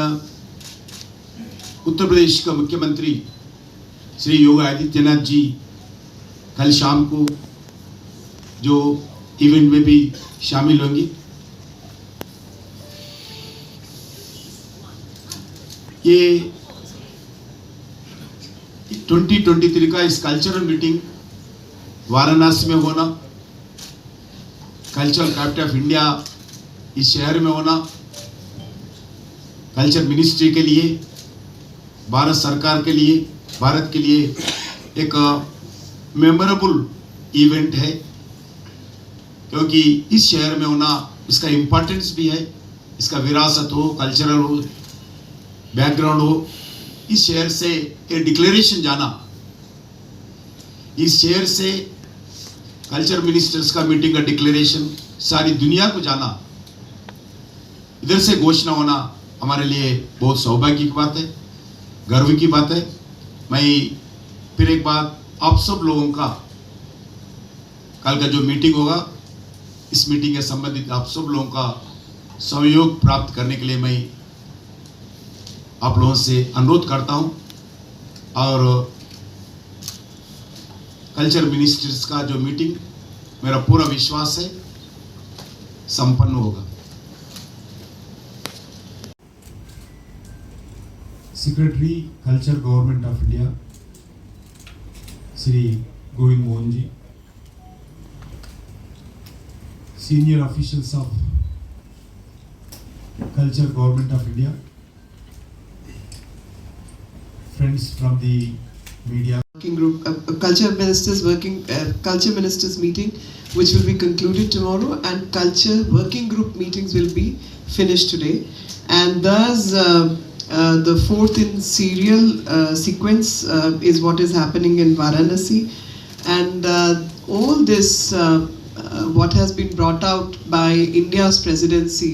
उत्तर प्रदेश का मुख्यमंत्री श्री योगी आदित्यनाथ जी कल शाम को जो इवेंट में भी शामिल होंगे। ये 2023 का इस कल्चरल मीटिंग वाराणसी में होना, कल्चरल कैपिटल ऑफ इंडिया इस शहर में होना, कल्चर मिनिस्ट्री के लिए, भारत सरकार के लिए, भारत के लिए एक मेमोरेबल इवेंट है, क्योंकि इस शहर में होना इसका इम्पोर्टेंस भी है। इसका विरासत हो, कल्चरल हो, बैकग्राउंड हो, इस शहर से एक डिक्लेरेशन जाना, इस शहर से कल्चर मिनिस्टर्स का मीटिंग का डिक्लेरेशन सारी दुनिया को जाना, इधर से घोषणा होना हमारे लिए बहुत सौभाग्य की बात है, गर्व की बात है। मैं फिर एक बार आप सब लोगों का कल का जो मीटिंग होगा, इस मीटिंग के संबंधित आप सब लोगों का सहयोग प्राप्त करने के लिए मैं आप लोगों से अनुरोध करता हूं, और कल्चर मिनिस्टर्स का जो मीटिंग मेरा पूरा विश्वास है संपन्न होगा। Secretary culture government of India Shri Govind Mohan ji, senior officials of culture government of India, friends from the media. Working group, culture ministers meeting, which will be concluded tomorrow, and culture working group meetings will be finished today, and thus the 4th in serial sequence is what is happening in Varanasi, and all this what has been brought out by India's presidency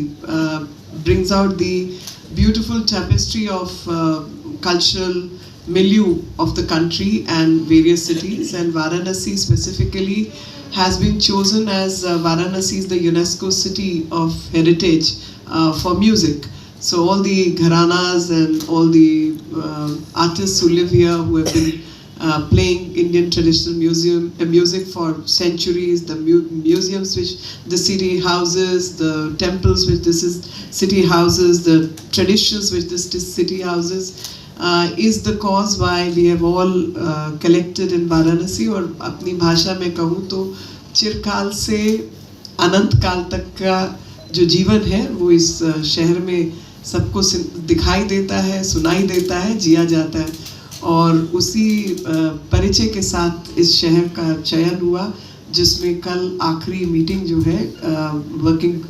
brings out the beautiful tapestry of cultural milieu of the country and various cities, and Varanasi specifically has been chosen as Varanasi is the UNESCO City of Heritage for music. So all the gharanas and all the artists who live here, who have been playing Indian traditional music for centuries, the museums which the city houses, the temples which this city houses, the traditions which this city houses, is the cause why we have all collected in Varanasi. और अपनी भाषा में कहूँ तो चिरकाल से अनंत काल तक का जो जीवन है वो इस शहर में सबको दिखाई देता है, सुनाई देता है, जिया जाता है, और उसी परिचय के साथ इस शहर का चयन हुआ, जिसमें कल आखिरी मीटिंग जो है वर्किंग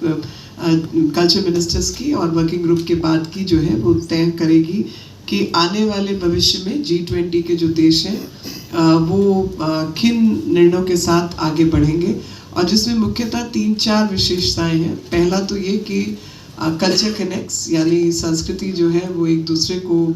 कल्चर मिनिस्टर्स की और वर्किंग ग्रुप के बाद की जो है वो तय करेगी कि आने वाले भविष्य में G20 के जो देश हैं वो किन निर्णयों के साथ आगे बढ़ेंगे, और जिसमें मुख्यतः 3-4 विशेषताएं हैं। पहला तो ये कि कल्चर कनेक्ट्स, यानी संस्कृति जो है वो एक दूसरे को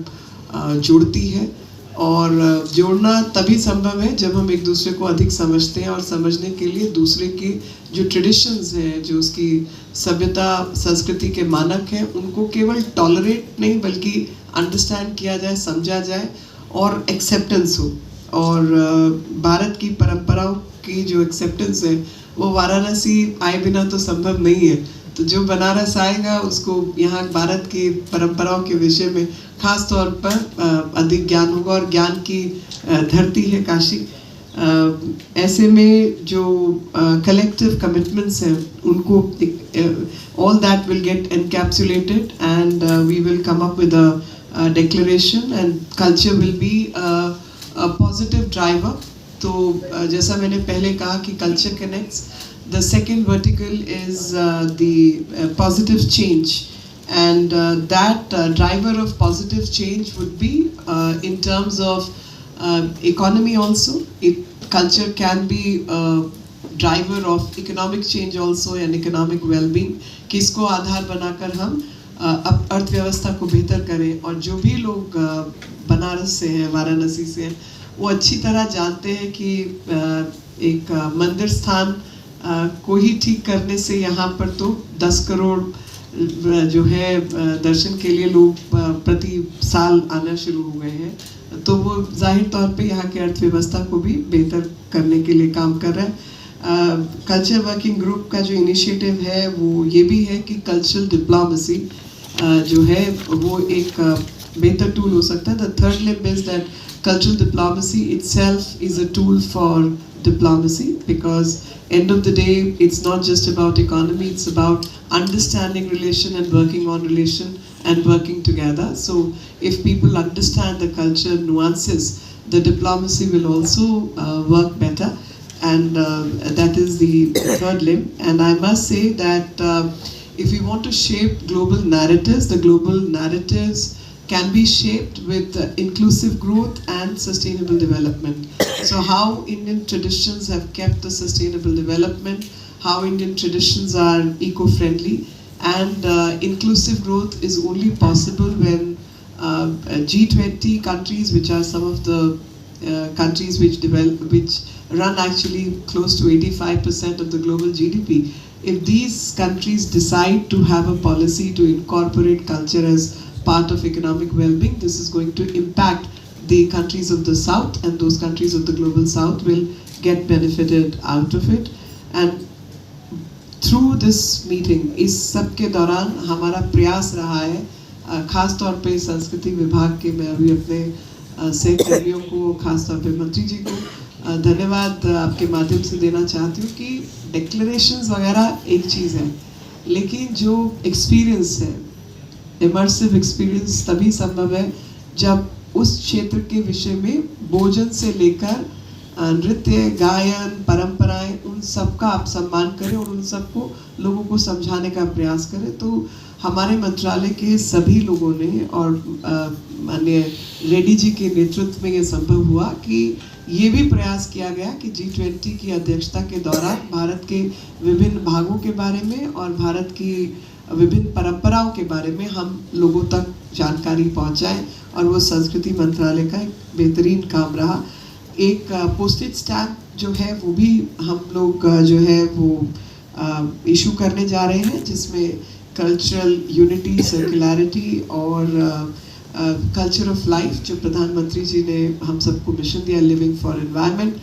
जोड़ती है, और जोड़ना तभी संभव है जब हम एक दूसरे को अधिक समझते हैं, और समझने के लिए दूसरे के जो ट्रेडिशंस हैं, जो उसकी सभ्यता संस्कृति के मानक हैं, उनको केवल टॉलरेट नहीं बल्कि अंडरस्टैंड किया जाए, समझा जाए और एक्सेप्टेंस हो। और भारत की परंपराओं की जो एक्सेप्टेंस है वो वाराणसी आए बिना तो संभव नहीं है। तो जो बनारस आएगा उसको यहाँ भारत की परंपराओं के विषय में खास तौर पर अधिक ज्ञान होगा, और ज्ञान की धरती है काशी। ऐसे में जो कलेक्टिव कमिटमेंट्स हैं उनको all that will get encapsulated, and we will come up with a declaration, and culture will be a positive driver. तो जैसा मैंने पहले कहा कि culture connects. The second vertical is the positive change, and that driver of positive change would be in terms of economy also. Culture can be a driver of economic change also and economic well-being. किसको आधार बनाकर हम अर्थव्यवस्था को बेहतर करें। और जो भी लोग बनारस से हैं, वाराणसी से हैं, वो अच्छी तरह जानते हैं कि एक मंदिर स्थान को ही ठीक करने से यहाँ पर तो 10 करोड़ जो है दर्शन के लिए लोग प्रति साल आना शुरू हो गए हैं। तो वो जाहिर तौर पे यहाँ के अर्थव्यवस्था को भी बेहतर करने के लिए काम कर रहा है। कल्चर वर्किंग ग्रुप का जो इनिशिएटिव है वो ये भी है कि कल्चरल डिप्लोमेसी जो है वो एक बेहतर टूल हो सकता है। The third limb is that cultural diplomacy itself is a tool for diplomacy, because end of the day it's not just about economy, it's about understanding relation and working on relation and working together. So if people understand the culture nuances, the diplomacy will also work better, and that is the third limb. And I must say that if we want to shape global narratives, the global narratives can be shaped with inclusive growth and sustainable development. So how Indian traditions have kept the sustainable development, how Indian traditions are eco-friendly, and inclusive growth is only possible when G20 countries, which are some of the countries which run actually close to 85% of the global GDP, if these countries decide to have a policy to incorporate culture as part of economic well-being, this is going to impact the countries of the South, and those countries of the global South will get benefited out of it. And through this meeting, इस सब के दौरान हमारा प्रयास रहा है, खास तौर पे संस्कृति विभाग के, मैं अभी अपने सहकर्मियों को, खास तौर पे मंत्री जी को धन्यवाद आपके माध्यम से देना चाहती हूँ कि डिक्लेरेशंस वगैरह एक चीज़ है, लेकिन जो एक्सपीरियंस है, इमर्सिव एक्सपीरियंस तभी संभव है जब उस क्षेत्र के विषय में भोजन से लेकर नृत्य, गायन, परंपराएं, उन सब का आप सम्मान करें और उन सबको लोगों को समझाने का प्रयास करें। तो हमारे मंत्रालय के सभी लोगों ने और माननीय रेड्डी जी के नेतृत्व में ये संभव हुआ कि ये भी प्रयास किया गया कि G20 की अध्यक्षता के दौरान भारत के विभिन्न भागों के बारे में और भारत की विभिन्न परंपराओं के बारे में हम लोगों तक जानकारी पहुंचाएं, और वो संस्कृति मंत्रालय का एक बेहतरीन काम रहा। एक पोस्टेज स्टैम्प जो है वो भी हम लोग जो है वो इशू करने जा रहे हैं, जिसमें कल्चरल यूनिटी, सर्कुलरिटी और कल्चर ऑफ लाइफ जो प्रधानमंत्री जी ने हम सबको मिशन दिया, लिविंग फॉर एनवायरनमेंट,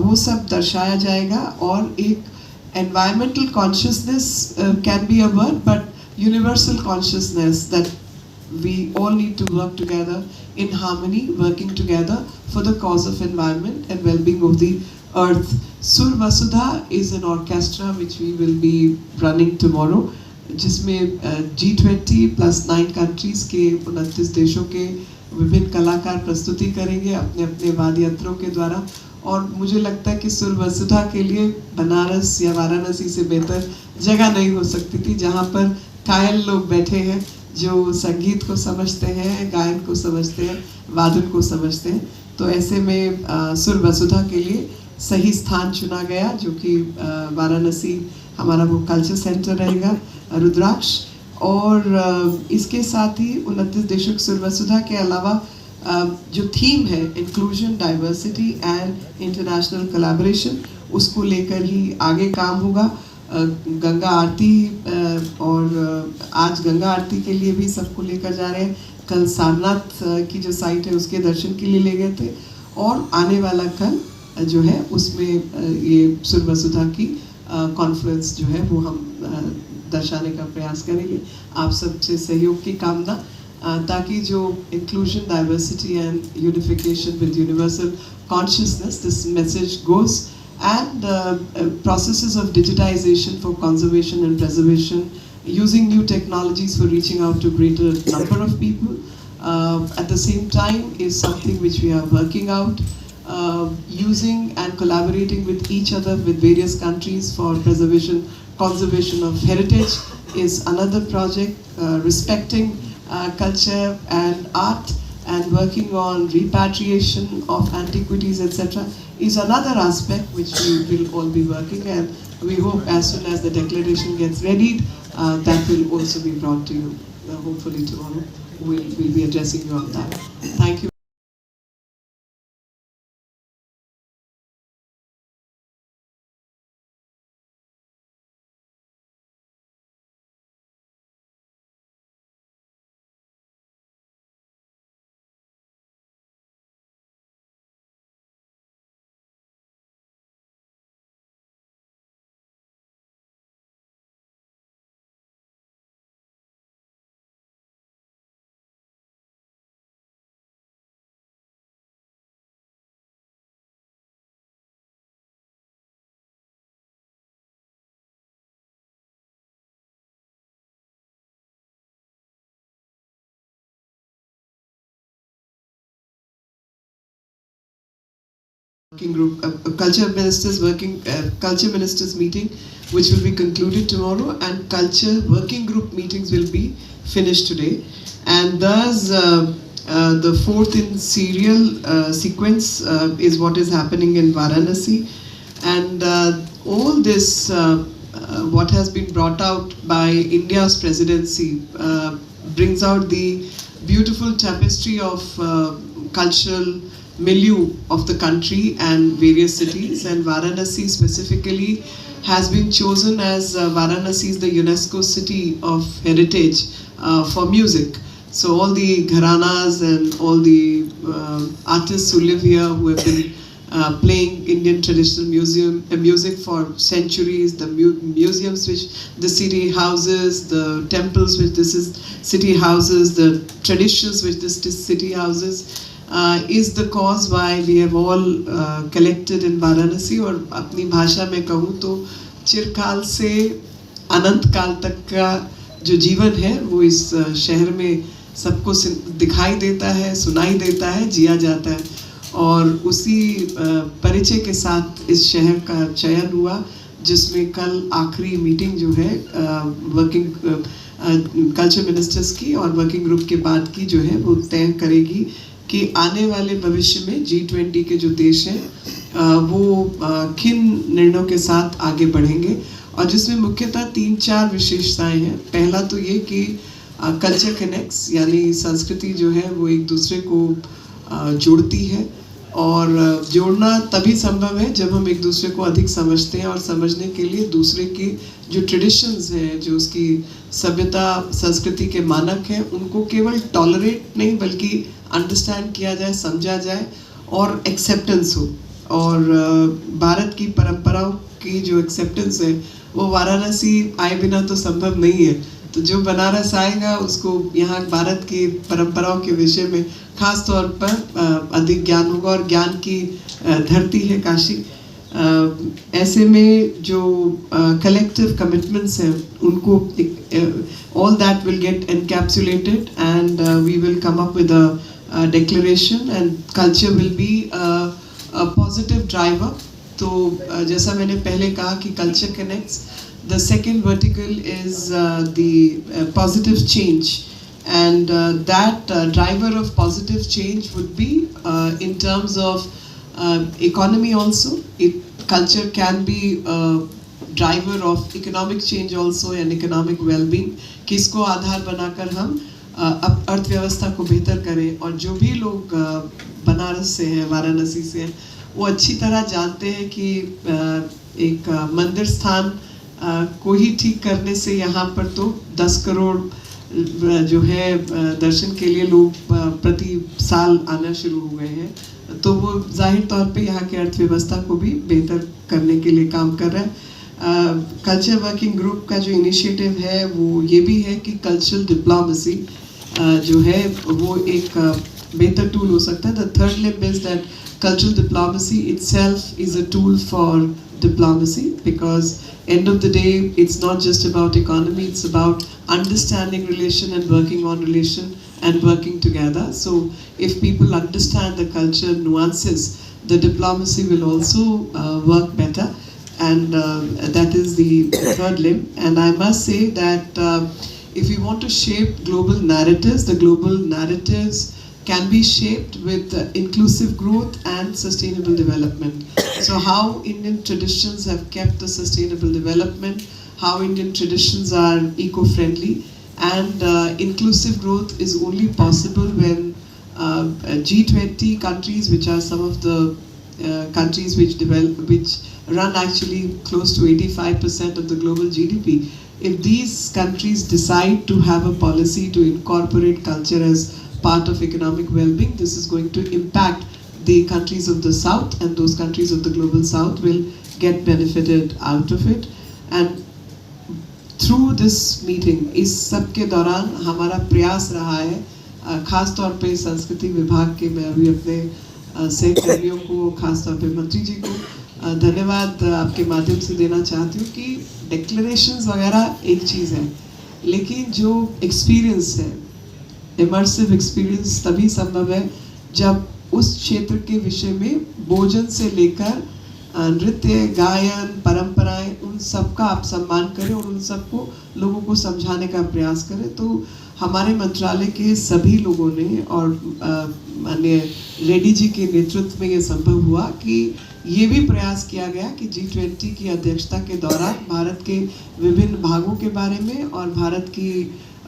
वो सब दर्शाया जाएगा। और एक environmental consciousness can be a word, but universal consciousness that we all need to work together in harmony, working together for the cause of environment and well-being of the earth. Sur Vasudha is an orchestra which we will be running tomorrow, जिसमें G20 plus 9 countries के 29 देशों के विभिन्न कलाकार प्रस्तुति करेंगे अपने अपने वाद्य यंत्रों के द्वारा। और मुझे लगता है कि सुर वसुधा के लिए बनारस या वाराणसी से बेहतर जगह नहीं हो सकती थी, जहाँ पर कायल लोग बैठे हैं जो संगीत को समझते हैं, गायन को समझते हैं, वादन को समझते हैं। तो ऐसे में सुर वसुधा के लिए सही स्थान चुना गया, जो कि वाराणसी हमारा वो कल्चर सेंटर रहेगा, रुद्राक्ष। और इसके साथ ही 29 देशों की सुर वसुधा के अलावा जो थीम है inclusion, diversity and international collaboration, उसको लेकर ही आगे काम होगा। गंगा आरती, और आज गंगा आरती के लिए भी सबको लेकर जा रहे हैं। कल सारनाथ की जो साइट है उसके दर्शन के लिए ले गए थे, और आने वाला कल जो है उसमें ये सुर वसुधा की कॉन्फ्रेंस जो है वो हम दर्शाने का प्रयास करेंगे। आप सबसे सहयोग की कामना, ताकि जो inclusion, diversity and unification with universal consciousness, this message goes, and processes of digitization for conservation and preservation, using new technologies for reaching out to greater number of people at the same time is something which we are working out, using and collaborating with each other with various countries for preservation, conservation of heritage is another project, respecting culture and art and working on repatriation of antiquities, etc. is another aspect which we will all be working, and we hope as soon as the declaration gets readied, that will also be brought to you. hopefully tomorrow. We'll be addressing you on that. Thank you. Working group, culture ministers meeting, which will be concluded tomorrow, and culture working group meetings will be finished today, and thus the fourth in serial sequence is what is happening in Varanasi, and all this what has been brought out by India's presidency brings out the beautiful tapestry of cultural milieu of the country and various cities, and Varanasi specifically has been chosen as Varanasi is the UNESCO City of Heritage for music. So all the gharanas and all the artists who live here, who have been playing Indian traditional music for centuries, the museums which the city houses, the temples which this city houses, the traditions which this city houses, is the cause why we have all collected in Varanasi. और अपनी भाषा में कहूँ तो चिरकाल से अनंत काल तक का जो जीवन है वो इस शहर में सबको दिखाई देता है, सुनाई देता है, जिया जाता है, और उसी परिचय के साथ इस शहर का चयन हुआ, जिसमें कल आखिरी मीटिंग जो है वर्किंग कल्चर मिनिस्टर्स की और वर्किंग ग्रुप के बाद की जो है वो तय करेगी कि आने वाले भविष्य में G20 के जो देश हैं वो किन निर्णयों के साथ आगे बढ़ेंगे, और जिसमें मुख्यतः 3-4 विशेषताएं हैं। पहला तो ये कि कल्चर कनेक्ट्स, यानी संस्कृति जो है वो एक दूसरे को जोड़ती है, और जोड़ना तभी संभव है जब हम एक दूसरे को अधिक समझते हैं, और समझने के लिए दूसरे के जो ट्रेडिशंस हैं, जो उसकी सभ्यता संस्कृति के मानक हैं, उनको केवल टॉलरेट नहीं बल्कि अंडरस्टैंड किया जाए, समझा जाए और एक्सेप्टेंस हो। और भारत की परंपराओं की जो एक्सेप्टेंस है वो वाराणसी आए बिना तो संभव नहीं है। तो जो बनारस आएगा उसको यहाँ भारत की परंपराओं के विषय में खास तौर पर अधिक ज्ञान होगा, और ज्ञान की धरती है काशी। ऐसे में जो कलेक्टिव कमिटमेंट्स हैं उनको all that will get encapsulated, and we will come up with a declaration, and culture will be a positive driver. तो जैसा मैंने पहले कहा कि culture connects. The second vertical is the positive change, and that driver of positive change would be in terms of economy also. Culture can be a driver of economic change also and economic well-being, कि इसको आधार बनाकर हम अर्थव्यवस्था को बेहतर करें। और जो भी लोग बनारस से हैं, वाराणसी से हैं, वो अच्छी तरह जानते हैं कि एक मंदिर स्थान को ही ठीक करने से यहाँ पर तो 10 करोड़ जो है दर्शन के लिए लोग प्रति साल आना शुरू हो गए हैं। तो वो जाहिर तौर पे यहाँ के अर्थव्यवस्था को भी बेहतर करने के लिए काम कर रहा है। कल्चर वर्किंग ग्रुप का जो इनिशिएटिव है वो ये भी है कि कल्चरल डिप्लोमेसी जो है वो एक बेहतर टूल हो सकता है। The third limb is that cultural diplomacy itself is a tool for diplomacy, because end of the day it's not just about economy, it's about understanding relation and working on relation and working together. So if people understand the culture nuances, the diplomacy will also work better, and that is the third limb. And I must say that if we want to shape global narratives, the global narratives can be shaped with inclusive growth and sustainable development. So how Indian traditions have kept the sustainable development, how Indian traditions are eco-friendly, and inclusive growth is only possible when G20 countries, which are some of the countries which run actually close to 85% of the global GDP, if these countries decide to have a policy to incorporate culture as part of economic well-being, this is going to impact the countries of the South, and those countries of the global South will get benefited out of it. And through this meeting, इस सब के दौरान हमारा प्रयास रहा है, खास तौर पे संस्कृति विभाग के, मैं अभी अपने सहकर्मियों को, खास तौर पे मंत्री जी को धन्यवाद आपके माध्यम से देना चाहती हूँ कि डिक्लेरेशंस वगैरह एक चीज़ है, लेकिन जो एक्सपीरियंस है, इमर्सिव एक्सपीरियंस तभी संभव है जब उस क्षेत्र के विषय में भोजन से लेकर नृत्य, गायन, परंपराएं, उन सब का आप सम्मान करें और उन सबको लोगों को समझाने का प्रयास करें। तो हमारे मंत्रालय के सभी लोगों ने और माननीय रेड्डी जी के नेतृत्व में ये संभव हुआ कि ये भी प्रयास किया गया कि G20 की अध्यक्षता के दौरान भारत के विभिन्न भागों के बारे में और भारत की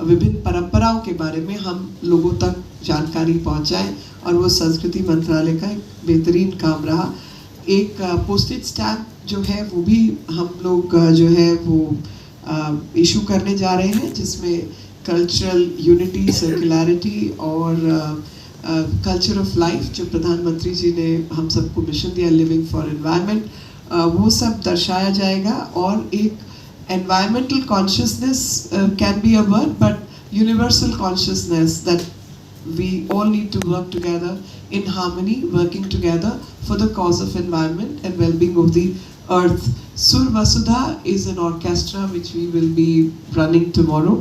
विभिन्न परंपराओं के बारे में हम लोगों तक जानकारी पहुंचाएं, और वो संस्कृति मंत्रालय का एक बेहतरीन काम रहा। एक पोस्टेज स्टैम्प जो है वो भी हम लोग जो है वो इशू करने जा रहे हैं, जिसमें कल्चरल यूनिटी, सर्कुलरिटी और कल्चर ऑफ लाइफ जो प्रधानमंत्री जी ने हम सबको मिशन दिया, लिविंग फॉर एनवायरनमेंट, वो सब दर्शाया जाएगा। और एक environmental consciousness can be a word, but universal consciousness that we all need to work together in harmony, working together for the cause of environment and well-being of the earth. Sur Vasudha is an orchestra which we will be running tomorrow,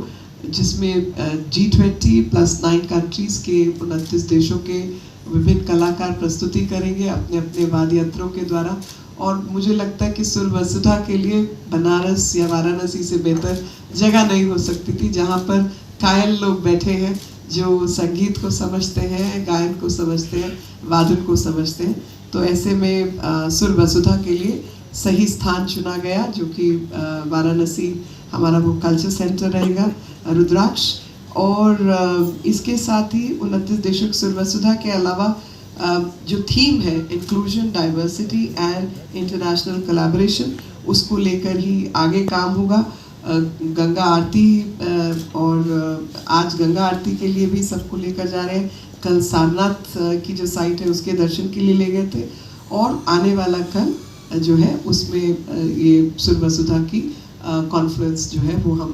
जिसमें G20 plus 9 countries के 29 देशों के विभिन्न कलाकार प्रस्तुति करेंगे अपने अपने वाद्य यंत्रों के द्वारा। और मुझे लगता है कि सुर वसुधा के लिए बनारस या वाराणसी से बेहतर जगह नहीं हो सकती थी, जहाँ पर कायल लोग बैठे हैं जो संगीत को समझते हैं, गायन को समझते हैं, वादन को समझते हैं। तो ऐसे में सुर वसुधा के लिए सही स्थान चुना गया, जो कि वाराणसी हमारा वो कल्चर सेंटर रहेगा, रुद्राक्ष। और इसके साथ ही 29 देशों की सुर वसुधा के अलावा जो थीम है inclusion, diversity and international collaboration, उसको लेकर ही आगे काम होगा। गंगा आरती, और आज गंगा आरती के लिए भी सबको लेकर जा रहे हैं। कल सारनाथ की जो साइट है उसके दर्शन के लिए ले गए थे, और आने वाला कल जो है उसमें ये सुर वसुधा की कॉन्फ्रेंस जो है वो हम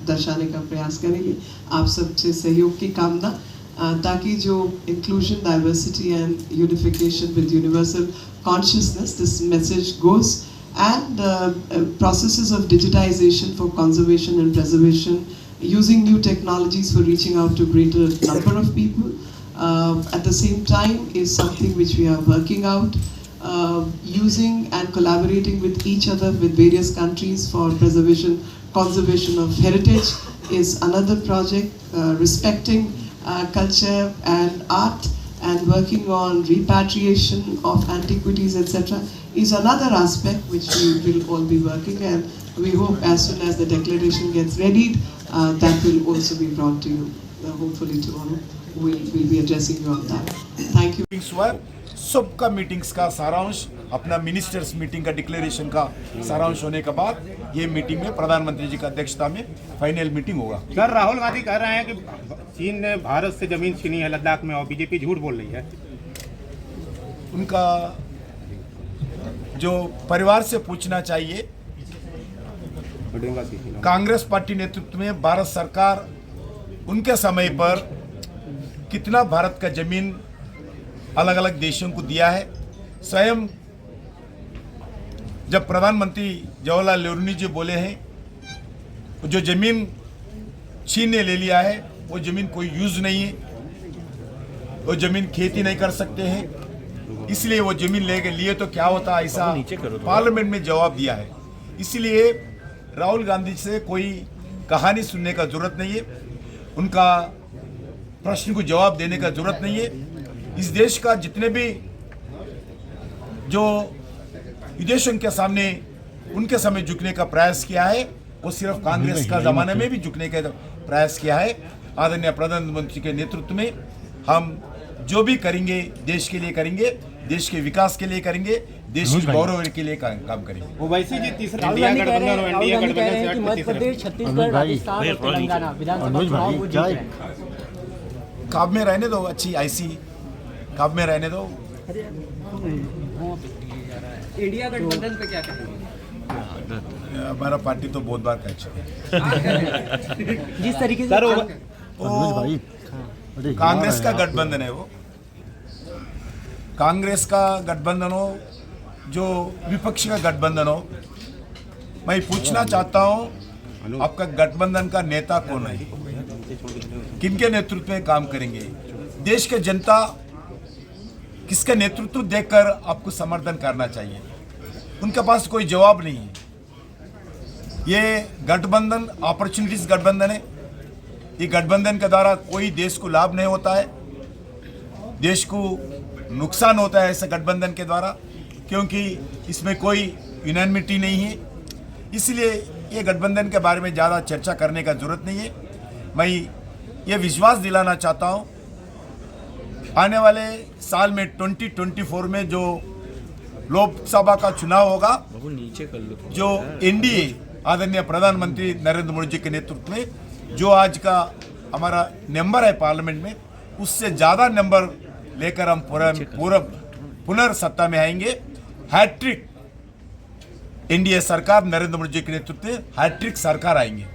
दर्शाने का प्रयास करेंगे। आप सबसे सहयोग की कामना, ताकि जो inclusion, diversity and unification with universal consciousness, this message goes, and processes of digitization for conservation and preservation, using new technologies for reaching out to greater number of people at the same time is something which we are working out, using and collaborating with each other with various countries for preservation, conservation of heritage is another project, respecting culture and art and working on repatriation of antiquities, etc. is another aspect which we will all be working, and we hope as soon as the declaration gets readied, that will also be brought to you. Hopefully tomorrow we'll be addressing you on that. Thank you. Meetings हुआ, सबका मीटिंग्स का सारांश, अपना मिनिस्टर्स मीटिंग का डिक्लेरेशन का सारांश होने के बाद ये मीटिंग में प्रधानमंत्री जी की अध्यक्षता में फाइनल मीटिंग होगा। सर, राहुल गांधी कह रहे हैं कि चीन ने भारत से जमीन छीनी है लद्दाख में, और बीजेपी झूठ बोल रही है। उनका जो परिवार से पूछना चाहिए, कांग्रेस पार्टी नेतृत्व में भारत सरकार उनके समय पर कितना भारत का जमीन अलग अलग देशों को दिया है। स्वयं जब प्रधानमंत्री जवाहरलाल नेहरू जी बोले हैं जो जमीन छीनने ले लिया है वो जमीन कोई यूज नहीं है, वो जमीन खेती नहीं कर सकते हैं, इसलिए वो जमीन ले लिए तो क्या होता, ऐसा पार्लियामेंट में जवाब दिया है। इसलिए राहुल गांधी से कोई कहानी सुनने का जरूरत नहीं है, उनका प्रश्न को जवाब देने का जरूरत नहीं है। इस देश का जितने भी जो विदेशों के सामने उनके समय झुकने का प्रयास किया है वो सिर्फ कांग्रेस का जमाने में भी झुकने का प्रयास किया है। आदरणीय प्रधानमंत्री के नेतृत्व में हम जो भी करेंगे देश के लिए करेंगे, देश के विकास के लिए करेंगे, देश के गौरव के लिए काम करेंगे। ओवैसी जी तीसरा इंडिया गठबंधन और एनडीए गठबंधन से हट के मध्य प्रदेश, छत्तीसगढ़, राजस्थान और तेलंगाना विधानसभा चुनाव वो जीत रहे हैं। काम में रहने दो, अच्छी ऐसी काम में रहने दो। इंडिया गठबंधन पे क्या कहेंगे? हमारा पार्टी तो बहुत बार कह चुके हैं। जिस तरीके से कांग्रेस का गठबंधन है, वो कांग्रेस का गठबंधन हो, जो विपक्ष का गठबंधन हो, मैं पूछना चाहता हूं आपका गठबंधन का नेता कौन है, किनके नेतृत्व में काम करेंगे, देश के जनता किसका नेतृत्व देखकर आपको समर्थन करना चाहिए। उनके पास कोई जवाब नहीं है। ये गठबंधन अपॉर्चुनिटीज गठबंधन है। ये गठबंधन के द्वारा कोई देश को लाभ नहीं होता है, देश को नुकसान होता है ऐसे गठबंधन के द्वारा, क्योंकि इसमें कोई यूनानिमिटी नहीं है। इसलिए ये गठबंधन के बारे में ज़्यादा चर्चा करने का जरूरत नहीं है। मैं ये विश्वास दिलाना चाहता हूँ आने वाले साल में 2024 में जो लोकसभा का चुनाव होगा, जो एनडीए आदरणीय प्रधानमंत्री नरेंद्र मोदी जी के नेतृत्व में जो आज का हमारा नंबर है पार्लियामेंट में, उससे ज़्यादा नंबर लेकर हम पुनर्सत्ता में आएंगे। हैट्रिक एनडीए सरकार नरेंद्र मोदी जी के नेतृत्व में हैट्रिक सरकार आएंगे।